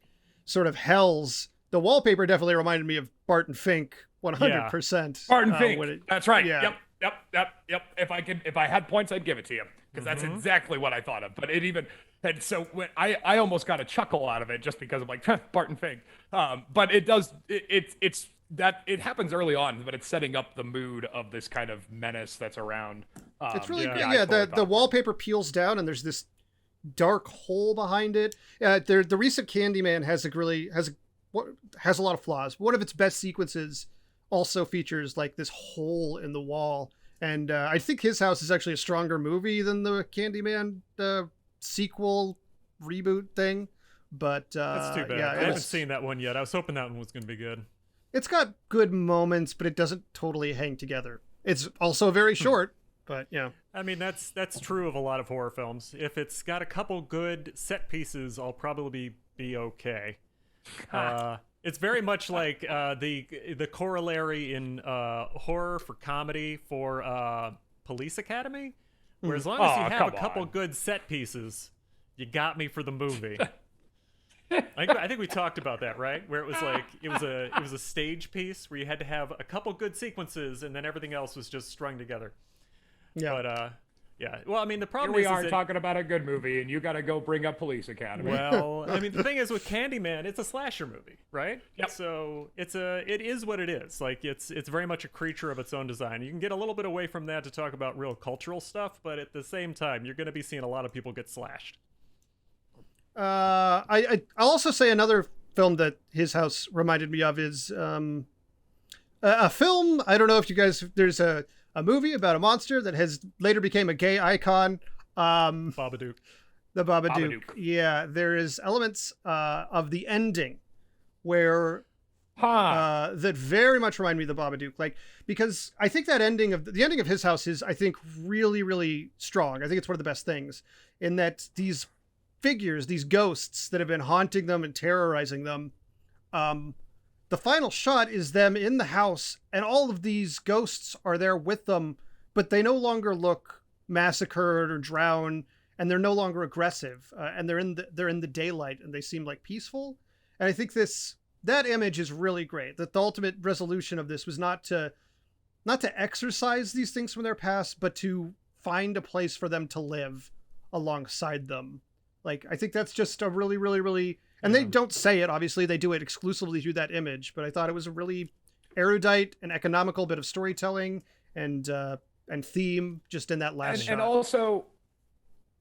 sort of hells, the wallpaper definitely reminded me of Barton Fink 100%. Barton Fink. That's right. Yeah. Yep. If I had points, I'd give it to you, because that's exactly what I thought of. But and so when I almost got a chuckle out of it, just because I'm Barton Fink. But it does. It's that it happens early on, but it's setting up the mood of this kind of menace that's around. It's really great. Yeah, the wallpaper peels down, and there's this dark hole behind it. The recent Candyman has a lot of flaws. One of its best sequences also features this hole in the wall, and I think his house is actually a stronger movie than the Candyman sequel reboot thing. But that's too bad. I haven't seen that one yet. I was hoping that one was going to be good. It's got good moments, but it doesn't totally hang together. It's also very short. But yeah, I mean that's true of a lot of horror films. If it's got a couple good set pieces, I'll probably be okay. It's very much like the corollary in horror for comedy for Police Academy, Where as long as you have a come couple on. good set pieces, you got me for the movie. I think we talked about that, right? Where it was like it was a stage piece where you had to have a couple good sequences and then everything else was just strung together. Yeah. But yeah. Well, I mean, the Here problem we is are that, talking about a good movie, and you got to go bring up Police Academy. well, I mean, the thing is with Candyman, it's a slasher movie, right? Yep. So it is what it is. Like it's very much a creature of its own design. You can get a little bit away from that to talk about real cultural stuff, but at the same time, you're going to be seeing a lot of people get slashed. I'll also say another film that his house reminded me of is a film. I don't know if you guys. There's a movie about a monster that has later became a gay icon. Babadook. The Babadook. Babadook. Yeah, there is elements of the ending where that very much remind me of the Babadook. Like, because I think that ending of the ending of his house is, I think, really, really strong. I think it's one of the best things in that these figures, these ghosts that have been haunting them and terrorizing them. The final shot is them in the house, and all of these ghosts are there with them, but they no longer look massacred or drowned, and they're no longer aggressive, and they're in the daylight, and they seem like peaceful. And I think that image is really great. That the ultimate resolution of this was not to exorcise these things from their past, but to find a place for them to live alongside them. Like, I think that's just a really, really, really. And they don't say it, obviously. They do it exclusively through that image. But I thought it was a really erudite and economical bit of storytelling and theme just in that last shot.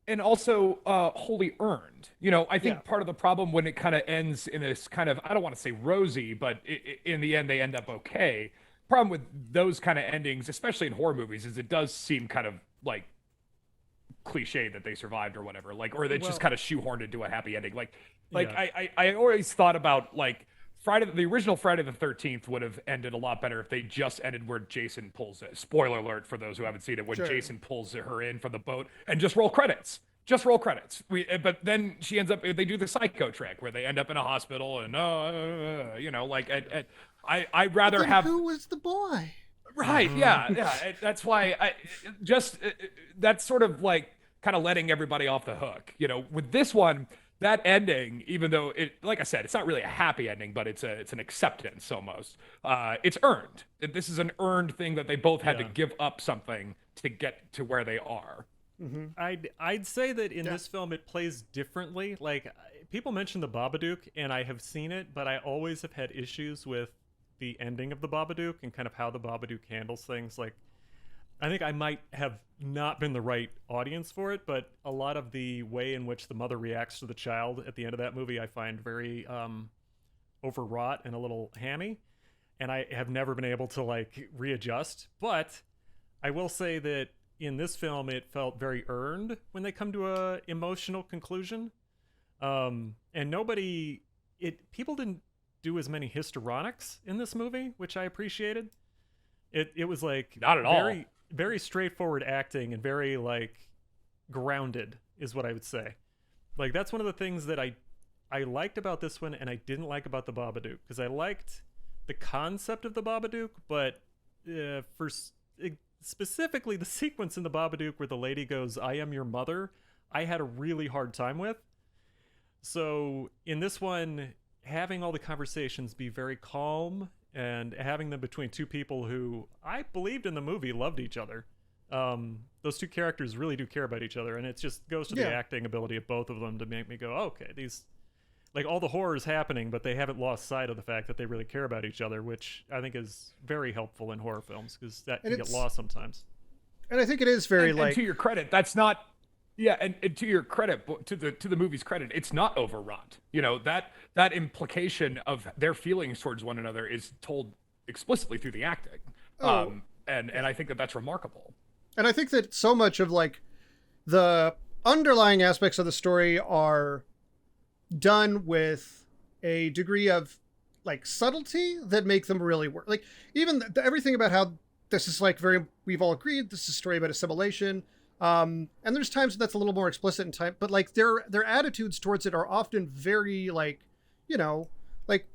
And also wholly earned. You know, I think part of the problem when it kind of ends in this kind of, I don't want to say rosy, but in the end they end up okay. Problem with those kind of endings, especially in horror movies, is it does seem kind of like cliche that they survived or whatever, like, or they just kind of shoehorned into a happy ending. I always thought about like the original Friday the 13th would have ended a lot better if they just ended where Jason pulls it. Spoiler alert for those who haven't seen it, when Jason pulls her in from the boat, and just roll credits. Just roll credits. But then she ends up, they do the psycho trick where they end up in a hospital and you know, like I'd rather have. Who was the boy? Right. Yeah. That's why that's sort of like kind of letting everybody off the hook. You know, with this one, that ending, even though it, like I said, it's not really a happy ending, but it's an acceptance almost. It's earned. This is an earned thing that they both had to give up something to get to where they are. Mm-hmm. I'd say that in this film it plays differently. Like, people mention the Babadook, and I have seen it, but I always have had issues with the ending of the Babadook and kind of how the Babadook handles things. Like, I think I might have not been the right audience for it, but a lot of the way in which the mother reacts to the child at the end of that movie I find very overwrought and a little hammy, and I have never been able to like readjust. But I will say that in this film it felt very earned when they come to a emotional conclusion, and people didn't do as many histrionics in this movie, which I appreciated. It was like not at all. Very straightforward acting and very like grounded is what I would say. Like, that's one of the things that I liked about this one and I didn't like about the Babadook, because I liked the concept of the Babadook, but specifically the sequence in the Babadook where the lady goes, "I am your mother," I had a really hard time with. So in this one, having all the conversations be very calm and having them between two people who I believed in the movie loved each other. Those two characters really do care about each other, and it just goes to the acting ability of both of them to make me go, okay, these, like, all the horror is happening, but they haven't lost sight of the fact that they really care about each other, which I think is very helpful in horror films, because that can get lost sometimes. And I think it is very and to your credit, that's not. Yeah, and to your credit, to the movie's credit, it's not overwrought. You know, that implication of their feelings towards one another is told explicitly through the acting. And I think that that's remarkable. And I think that so much of like the underlying aspects of the story are done with a degree of like subtlety that make them really work. Like, even everything about how this is like we've all agreed this is a story about assimilation. And there's times that's a little more explicit in time, but like their attitudes towards it are often very like, you know, like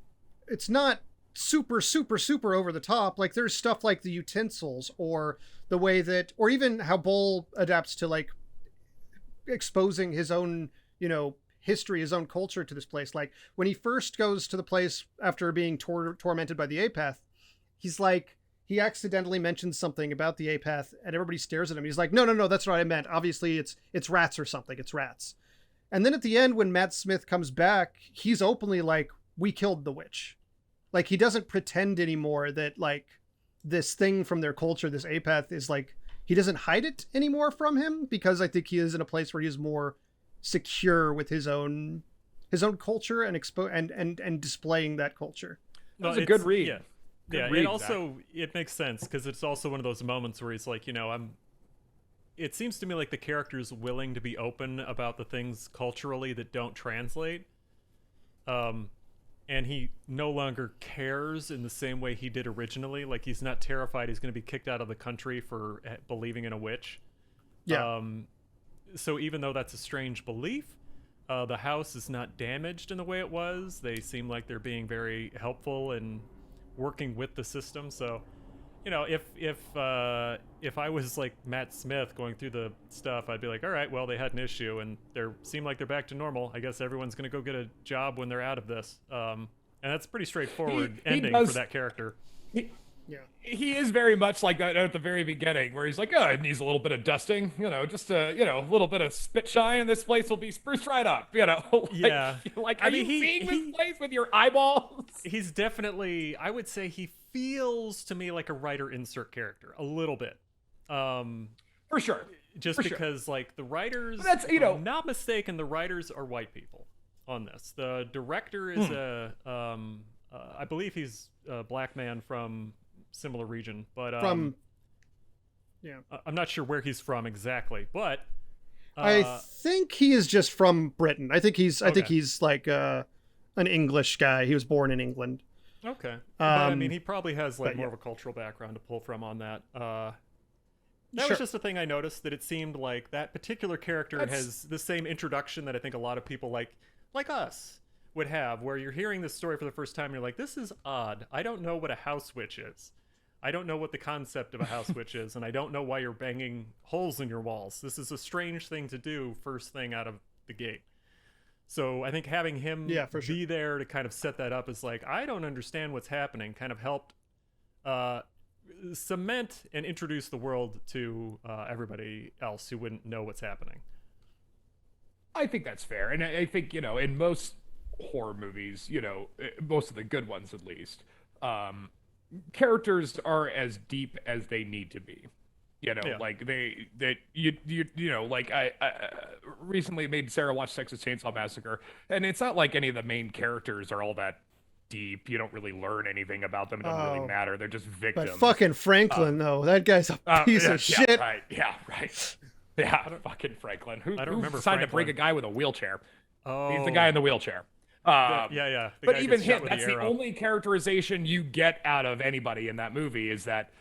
it's not super, super, super over the top. Like there's stuff like the utensils or the way that, or even how Bull adapts to like exposing his own, history, his own culture to this place. Like when he first goes to the place after being tormented by the Apath, he's like, he accidentally mentions something about the Apath and everybody stares at him. He's like, no, that's what I meant. Obviously it's rats or something. It's rats. And then at the end, when Matt Smith comes back, he's openly like, we killed the witch. Like he doesn't pretend anymore that like this thing from their culture, this Apath, is like, he doesn't hide it anymore from him, because I think he is in a place where he's more secure with his own culture and and displaying that culture. That was a good read. Yeah. Good read, Zach. It makes sense, because it's also one of those moments where he's like, it seems to me like the character's willing to be open about the things culturally that don't translate. And he no longer cares in the same way he did originally. Like he's not terrified he's going to be kicked out of the country for believing in a witch. Yeah. So even though that's a strange belief, the house is not damaged in the way it was. They seem like they're being very helpful and working with the system. So, if I was like Matt Smith going through the stuff, I'd be like, all right, well, they had an issue and they seem like they're back to normal. I guess everyone's going to go get a job when they're out of this. And that's a pretty straightforward ending for that character. He is very much like that at the very beginning, where he's like, oh, it needs a little bit of dusting, just a little bit of spit shine, and this place will be spruced right up, Yeah. Like, are you seeing this place with your eyeballs? He's definitely, I would say he feels to me like a writer insert character, a little bit. For sure. Because, like, the writers, that's, if I'm not mistaken, the writers are white people on this. The director is I believe he's a black man from similar region, but I'm not sure where he's from exactly, but I think he is just from Britain. I think he's like an English guy. He was born in England. Okay. But, I mean, he probably has like more of a cultural background to pull from on that. That was just a thing I noticed, that it seemed like that particular character has the same introduction that I think a lot of people like us would have, where you're hearing this story for the first time and you're like, this is odd. I don't know what a house witch is. I don't know what the concept of a house witch is, and I don't know why you're banging holes in your walls. This is a strange thing to do first thing out of the gate. So I think having him be there to kind of set that up is like, I don't understand what's happening, kind of helped cement and introduce the world to everybody else who wouldn't know what's happening. I think that's fair. And I think, in most horror movies, most of the good ones at least, characters are as deep as they need to be. Like I recently made Sarah watch Texas Chainsaw Massacre, and it's not like any of the main characters are all that deep. You don't really learn anything about them. It doesn't really matter. They're just victims. But fucking Franklin, though, that guy's a piece of shit. Right. Yeah, right. Yeah, fucking Franklin. Who remember decided Franklin. to break a guy with a wheelchair? Oh, he's the guy in the wheelchair. But even him, that's the only characterization you get out of anybody in that movie, is that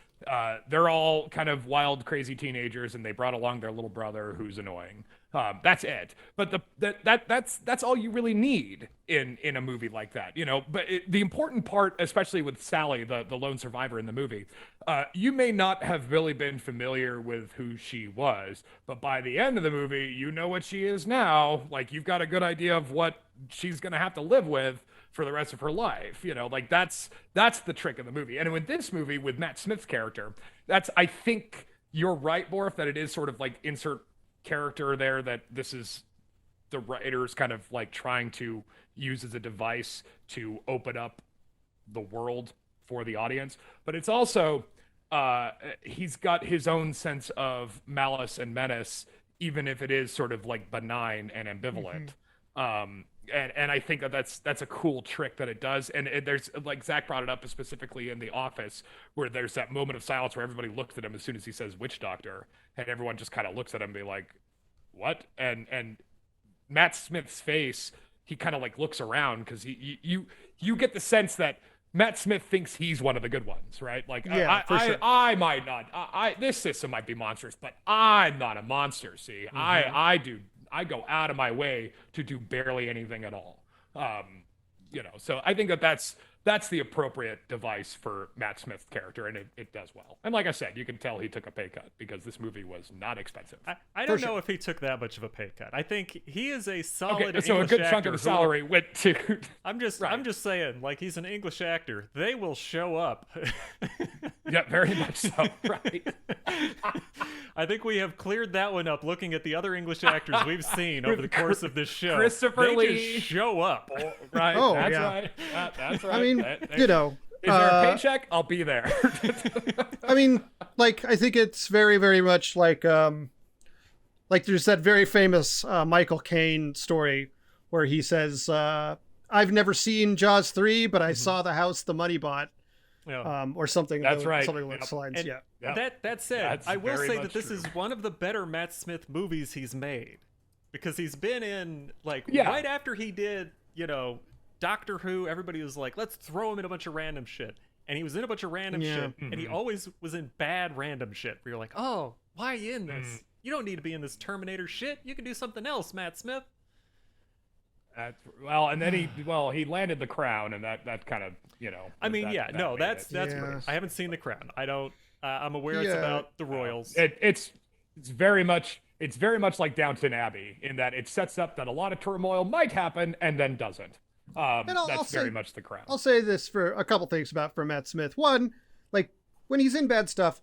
they're all kind of wild, crazy teenagers, and they brought along their little brother who's annoying. That's it. But that's all you really need in a movie like that, But the important part, especially with Sally, the lone survivor in the movie, you may not have really been familiar with who she was, but by the end of the movie, you know what she is now. Like, you've got a good idea of what she's gonna have to live with for the rest of her life. Like, that's the trick of the movie. And with this movie, with Matt Smith's character, I think you're right, Borf, that it is sort of like insert character there, that this is the writers kind of like trying to use as a device to open up the world for the audience. But it's also he's got his own sense of malice and menace, even if it is sort of like benign and ambivalent. And I think that's a cool trick that it does. And there's, like Zach brought it up specifically in The Office, where there's that moment of silence where everybody looks at him as soon as he says witch doctor, and everyone just kind of looks at him and be like, what? And Matt Smith's face, he kind of like looks around, because you get the sense that Matt Smith thinks he's one of the good ones, right? Like, sure. I might not, this system might be monstrous, but I'm not a monster. See, I go out of my way to do barely anything at all. So I think that's that's the appropriate device for Matt Smith's character, and it does well. And like I said, you can tell he took a pay cut because this movie was not expensive. I don't know if he took that much of a pay cut. I think he is a solid so English a good chunk actor of the salary went to. I'm just saying, like, he's an English actor. They will show up. Yeah, very much so. Right. I think we have cleared that one up. Looking at the other English actors we've seen over the course of this show, Christopher Lee, just show up. Right. Oh, that's yeah. right. That's right. I mean, you know. Is there a paycheck? I'll be there. I mean, like, I think it's very, very much like there's that very famous Michael Caine story where he says, I've never seen Jaws 3, but I saw the house the money bought. Yeah. Or something. That's right. Something along those lines. And Yeah. That said, That's I will very say much that this true. is one of the better Matt Smith movies he's made, because he's been in, like, Yeah. right after he did, Doctor Who, everybody was like, let's throw him in a bunch of random shit. And he was in a bunch of random shit, and he always was in bad random shit where you're like, oh, why are you in this? You don't need to be in this Terminator shit. You can do something else, Matt Smith. And then he landed The Crown, and that kind of, I mean, that's Yeah. I haven't seen The Crown. I don't. I'm aware it's about the royals. It's very much like Downton Abbey in that it sets up that a lot of turmoil might happen and then doesn't. That's very much The Crown. I'll say this for a couple things for Matt Smith. One, like, when he's in bad stuff,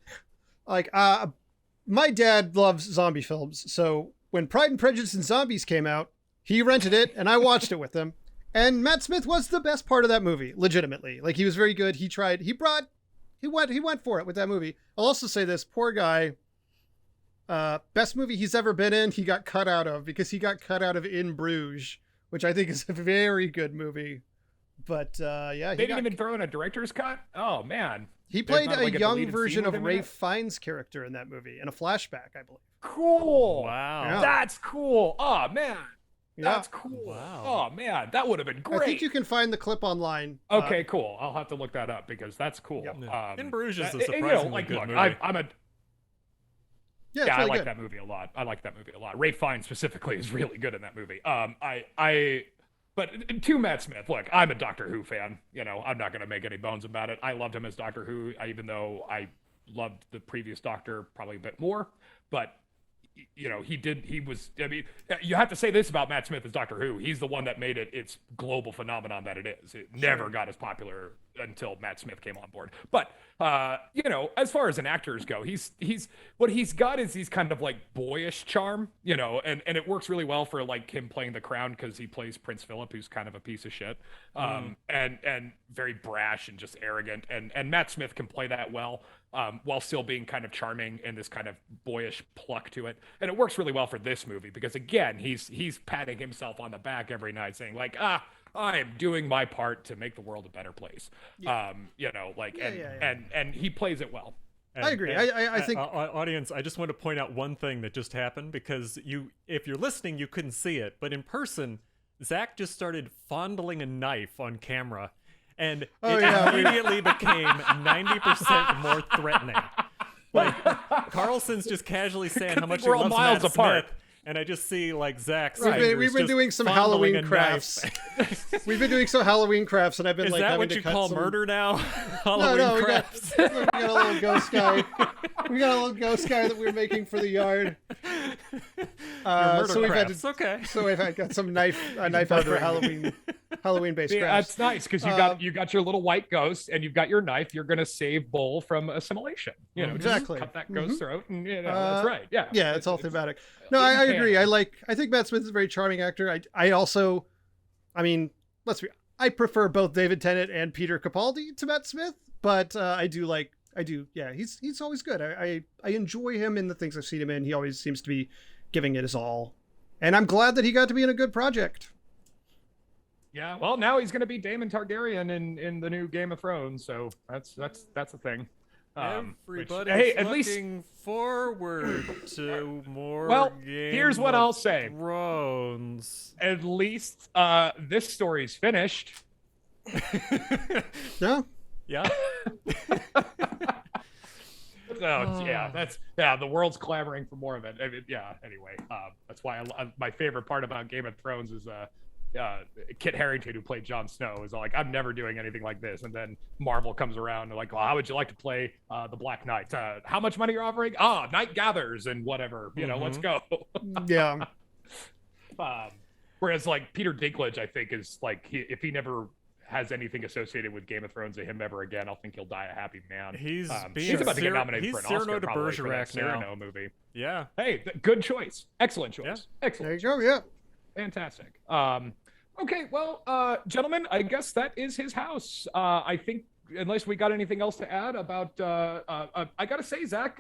like, my dad loves zombie films, so when Pride and Prejudice and Zombies came out, he rented it and I watched it with him. And Matt Smith was the best part of that movie, legitimately. Like, he was very good. He went for it with that movie. I'll also say this, poor guy, best movie he's ever been in, he got cut out of, because he got cut out of In Bruges, which I think is a very good movie. But they didn't even throw in a director's cut. Oh man, he played not, a like, a young deleted version scene of with him in Ray it? Fiennes' character in that movie, in a flashback, I believe. Cool. Wow. Yeah. That's cool. Oh man, that's cool. Wow. Oh man, that would have been great. I think you can find the clip online. Okay, cool. I'll have to look that up because that's cool. Yeah. In Bruges is a and, surprisingly good look, movie. I'm a Yeah, I really like good. that movie a lot. I like that movie a lot. Ray Fiennes specifically is really good in that movie. But to Matt Smith, look, I'm a Doctor Who fan. I'm not going to make any bones about it. I loved him as Doctor Who, even though I loved the previous Doctor probably a bit more. But you have to say this about Matt Smith as Doctor Who. He's the one that made it its global phenomenon that it is. It never got as popular until Matt Smith came on board. But as far as an actors go, he's what he's got is he's kind of like boyish charm, and it works really well for like him playing the Crown because he plays Prince Philip, who's kind of a piece of shit, and very brash and just arrogant. And Matt Smith can play that well. While still being kind of charming and this kind of boyish pluck to it. And it works really well for this movie because, again, he's patting himself on the back every night saying, like, I am doing my part to make the world a better place. Yeah. And he plays it well. I agree. I think... audience, I just want to point out one thing that just happened, because if you're listening, you couldn't see it, but in person, Zach just started fondling a knife on camera. And it immediately became 90% more threatening. Like, Carlson's just casually saying how much he loves Matt Smith, and I just see, like, Zach's We've been doing some Halloween crafts. We've been doing some Halloween crafts, and I've been Is like that having what to you cut call some... murder now? No, Halloween crafts. we got a little ghost guy. We got a little ghost guy that we were making for the yard. Murder crafts. Okay. So we've got some knife out for Halloween-based Yeah, crafts. that's nice because you got your little white ghost and you've got your knife. You're gonna save Bull from assimilation. Exactly. Just cut that ghost's throat, and that's right. Yeah. Yeah, it's all thematic. No, I agree. I think Matt Smith is a very charming actor. I prefer both David Tennant and Peter Capaldi to Matt Smith, but he's always good. I enjoy him in the things I've seen him in. He always seems to be giving it his all. And I'm glad that he got to be in a good project. Yeah, well, now he's going to be Daemon Targaryen in the new Game of Thrones, so that's a thing. Everybody's looking forward to more. Well, Game here's what of I'll say. Thrones. At least this story's finished. Yeah. Yeah. The world's clamoring for more of it. Anyway, that's why my favorite part about Game of Thrones is Kit Harington, who played Jon Snow, is like, I'm never doing anything like this. And then Marvel comes around and like, well, how would you like to play the Black Knight? How much money are you offering? Night Gathers and whatever. Let's go. Yeah. Whereas like Peter Dinklage, I think is like, if he never has anything associated with Game of Thrones to him ever again, I'll think he'll die a happy man. He's about to get nominated for an Cyrano Oscar de probably for that Bergerac now. Cyrano movie. Yeah. Hey, good choice. Excellent choice. Yeah. Excellent. There you go. Yeah. Fantastic. Okay, well, gentlemen, I guess that is his house. I think, unless we got anything else to add about, I gotta say, Zach,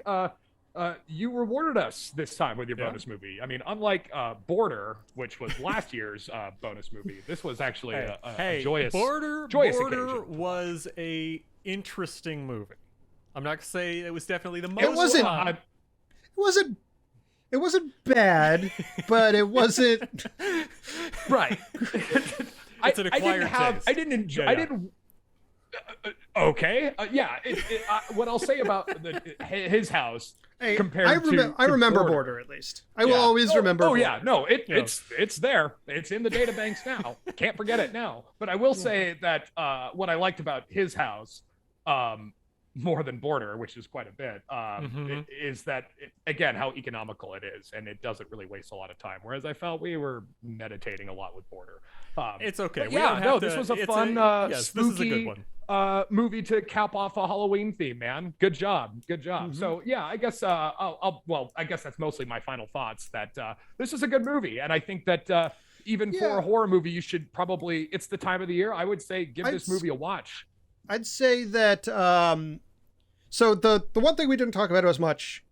you rewarded us this time with your bonus movie. I mean, unlike Border, which was last year's bonus movie, this was actually a joyous, Border occasion. Was a interesting movie. I'm not gonna say it was definitely the most. It wasn't bad, but it wasn't right. It's an acquired taste. I didn't enjoy. Yeah. I didn't. Okay. Yeah. What I'll say about his house compared I remember Border at least. I will always remember. Oh Border. yeah. No. It's there. It's in the databanks now. Can't forget it now. But I will say that what I liked about his house, more than Border, which is quite a bit, is that, again, how economical it is, and it doesn't really waste a lot of time. Whereas I felt we were meditating a lot with Border. It's okay. This was a fun, spooky movie to cap off a Halloween theme, man. Good job. So yeah, I guess I guess that's mostly my final thoughts. That this is a good movie, and I think that even for a horror movie, you should probably. It's the time of the year. I would say give this movie a watch. I'd say that. So the one thing we didn't talk about as much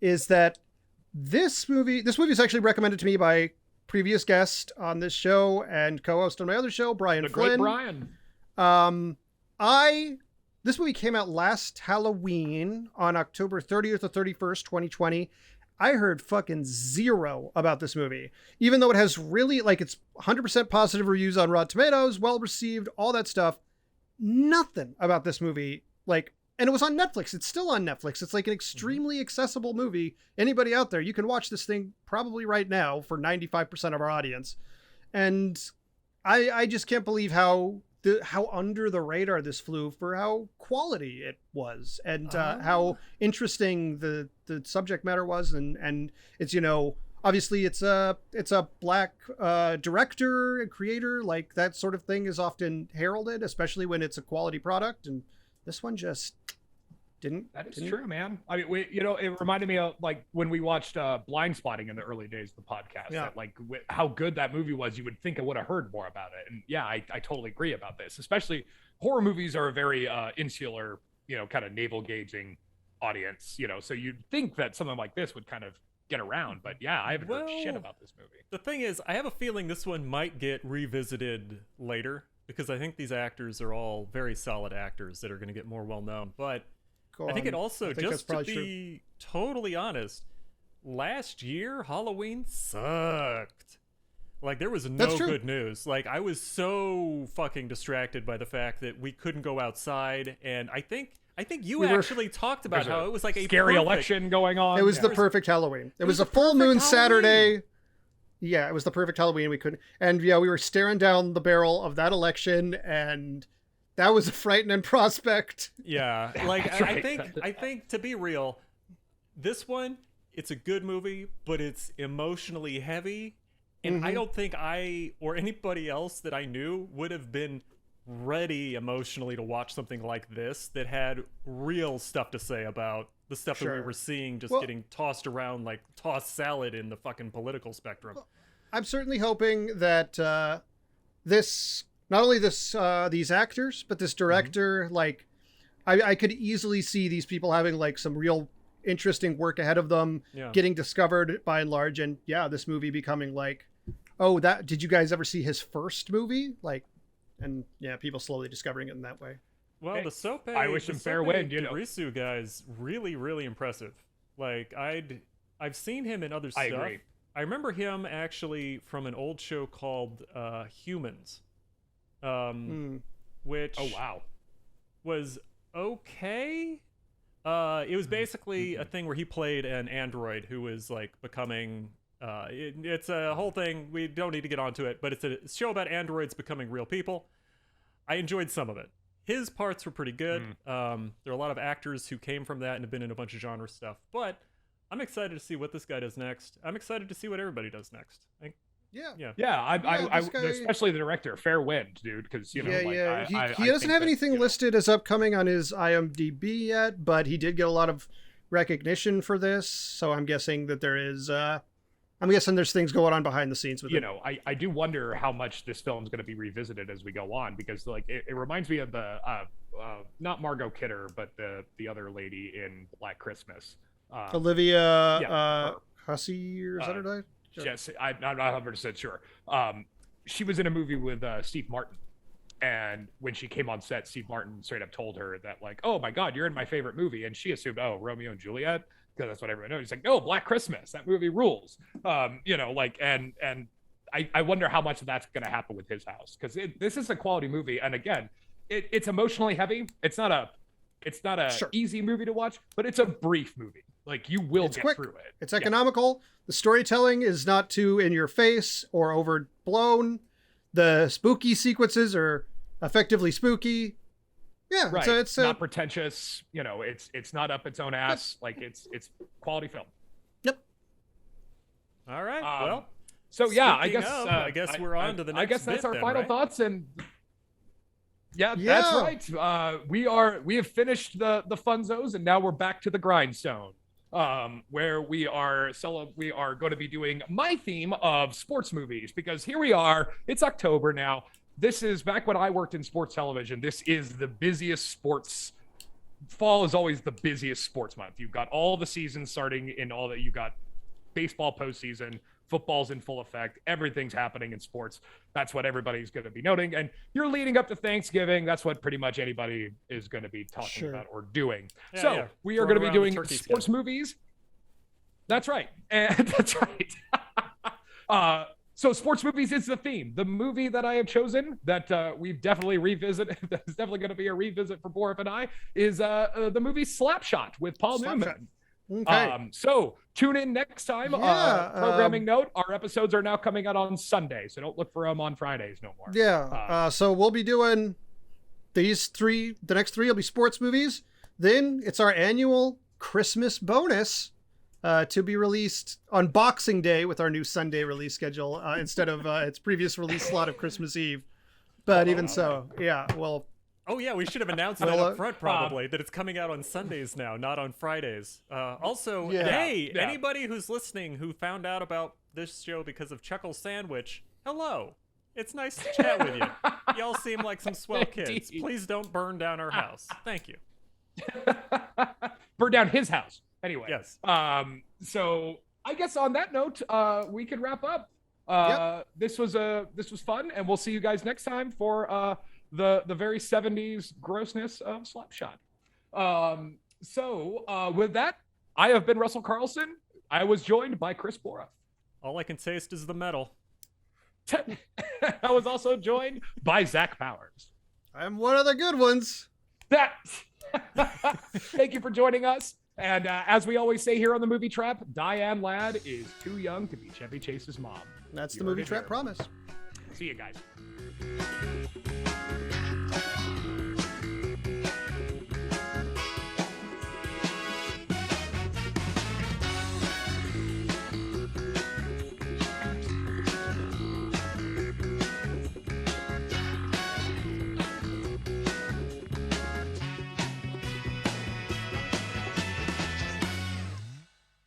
is that this movie is actually recommended to me by previous guest on this show and co-host on my other show, Brian Flynn. Great Brian. This movie came out last Halloween on October 30th or 31st, 2020. I heard fucking zero about this movie, even though it has really, like, it's 100% positive reviews on Rotten Tomatoes, well received, all that stuff. Nothing about this movie, like, and it was on Netflix. It's still on Netflix. It's like an extremely accessible movie. Anybody out there, you can watch this thing probably right now for 95% of our audience. And I just can't believe how under the radar this flew for how quality it was, and how interesting the subject matter was. And it's, obviously it's a black director and creator. Like, that sort of thing is often heralded, especially when it's a quality product. And this one just didn't. That is true, man. I mean, it reminded me of like when we watched Blind Spotting in the early days of the podcast. Yeah. That, like, how good that movie was. You would think I would have heard more about it. And yeah, I totally agree about this. Especially horror movies are a very insular, kind of navel gazing audience. So you'd think that something like this would kind of get around. But yeah, I haven't heard shit about this movie. The thing is, I have a feeling this one might get revisited later, because I think these actors are all very solid actors that are going to get more well known. But I think it also, just to be totally honest, last year Halloween sucked. Like, there was no good news. Like, I was so fucking distracted by the fact that we couldn't go outside, and I think you actually talked about how it was like a scary election going on. It was the perfect Halloween. It was a full moon Saturday. Yeah, it was the perfect Halloween. We couldn't, and yeah, we were staring down the barrel of that election, and that was a frightening prospect. Yeah, like I think to be real, this one, it's a good movie, but it's emotionally heavy, and I don't think I or anybody else that I knew would have been ready emotionally to watch something like this that had real stuff to say about the stuff that we were seeing just getting tossed around like tossed salad in the fucking political spectrum. I'm certainly hoping that this, not only these actors, but this director, like, I could easily see these people having like some real interesting work ahead of them, getting discovered by and large, and this movie becoming like, oh, did you guys ever see his first movie? Like, and people slowly discovering it in that way. Well, the Sope, I wish him fair wind. Risu guy's really, really impressive. Like, I've seen him in other stuff. I agree. I remember him actually from an old show called Humans, which was okay. It was basically a thing where he played an android who was like becoming It's a whole thing. We don't need to get onto it, but it's a show about androids becoming real people. I enjoyed some of it. His parts were pretty good. There are a lot of actors who came from that and have been in a bunch of genre stuff. But I'm excited to see what this guy does next. I'm excited to see what everybody does next. I especially the director. Fair wind, dude. Because he doesn't have anything listed as upcoming on his IMDb yet, but he did get a lot of recognition for this. So I'm guessing that there is. I'm guessing there's things going on behind the scenes with it. I do wonder how much this film's going to be revisited as we go on, because like it reminds me of the not Margot Kidder, but the other lady in Black Christmas, Olivia Hussey, or is that her name? Yes, I'm not 100% sure. She was in a movie with Steve Martin, and when she came on set, Steve Martin straight up told her that like, "Oh my God, you're in my favorite movie," and she assumed, "Oh, Romeo and Juliet." Because that's what everyone knows. He's like, no, Black Christmas. That movie rules. And I wonder how much of that's going to happen with his house, because this is a quality movie. And again, it's emotionally heavy. It's not a easy movie to watch, but it's a brief movie. Like you will get through it. It's economical. The storytelling is not too in your face or overblown. The spooky sequences are effectively spooky. Yeah, right. It's not pretentious. It's not up its own ass. Like it's quality film. Yep. All right. Well. So yeah, I guess we're on to the next. I guess that's our final thoughts, and that's right. We have finished the funzos, and now we're back to the grindstone, where we are going to be doing my theme of sports movies, because here we are. It's October now. This is back when I worked in sports television. This is the busiest sports. Fall is always the busiest sports month. You've got all the seasons starting in all that. You got baseball postseason, football's in full effect. Everything's happening in sports. That's what everybody's going to be noting. And you're leading up to Thanksgiving. That's what pretty much anybody is going to be talking about or doing. We are going to be doing sports movies. That's right. And that's right. So sports movies is the theme. The movie that I have chosen that we've definitely revisited, that's definitely going to be a revisit for Borif and I, is the movie Slapshot with Paul Newman. Okay. So tune in next time. Programming note, our episodes are now coming out on Sunday, so don't look for them on Fridays no more. So we'll be doing these three. The next three will be sports movies. Then it's our annual Christmas bonus. To be released on Boxing Day with our new Sunday release schedule instead of its previous release slot of Christmas Eve. But well. Oh yeah, we should have announced that up front probably, that it's coming out on Sundays now, not on Fridays. Anybody who's listening who found out about this show because of Chuckle Sandwich, hello. It's nice to chat with you. Y'all seem like some swell kids. Please don't burn down our house. Thank you. Burn down his house. Anyway, yes. So I guess on that note, we can wrap up. This was fun, and we'll see you guys next time for the very 70s grossness of Slapshot. With that, I have been Russell Carlson. I was joined by Chris Borif. All I can taste is the metal. I was also joined by Zach Powers. I'm one of the good ones. Thank you for joining us. And as we always say here on the Movie Trap, Diane Ladd is too young to be Chevy Chase's mom. That's the Movie Trap promise. See you guys.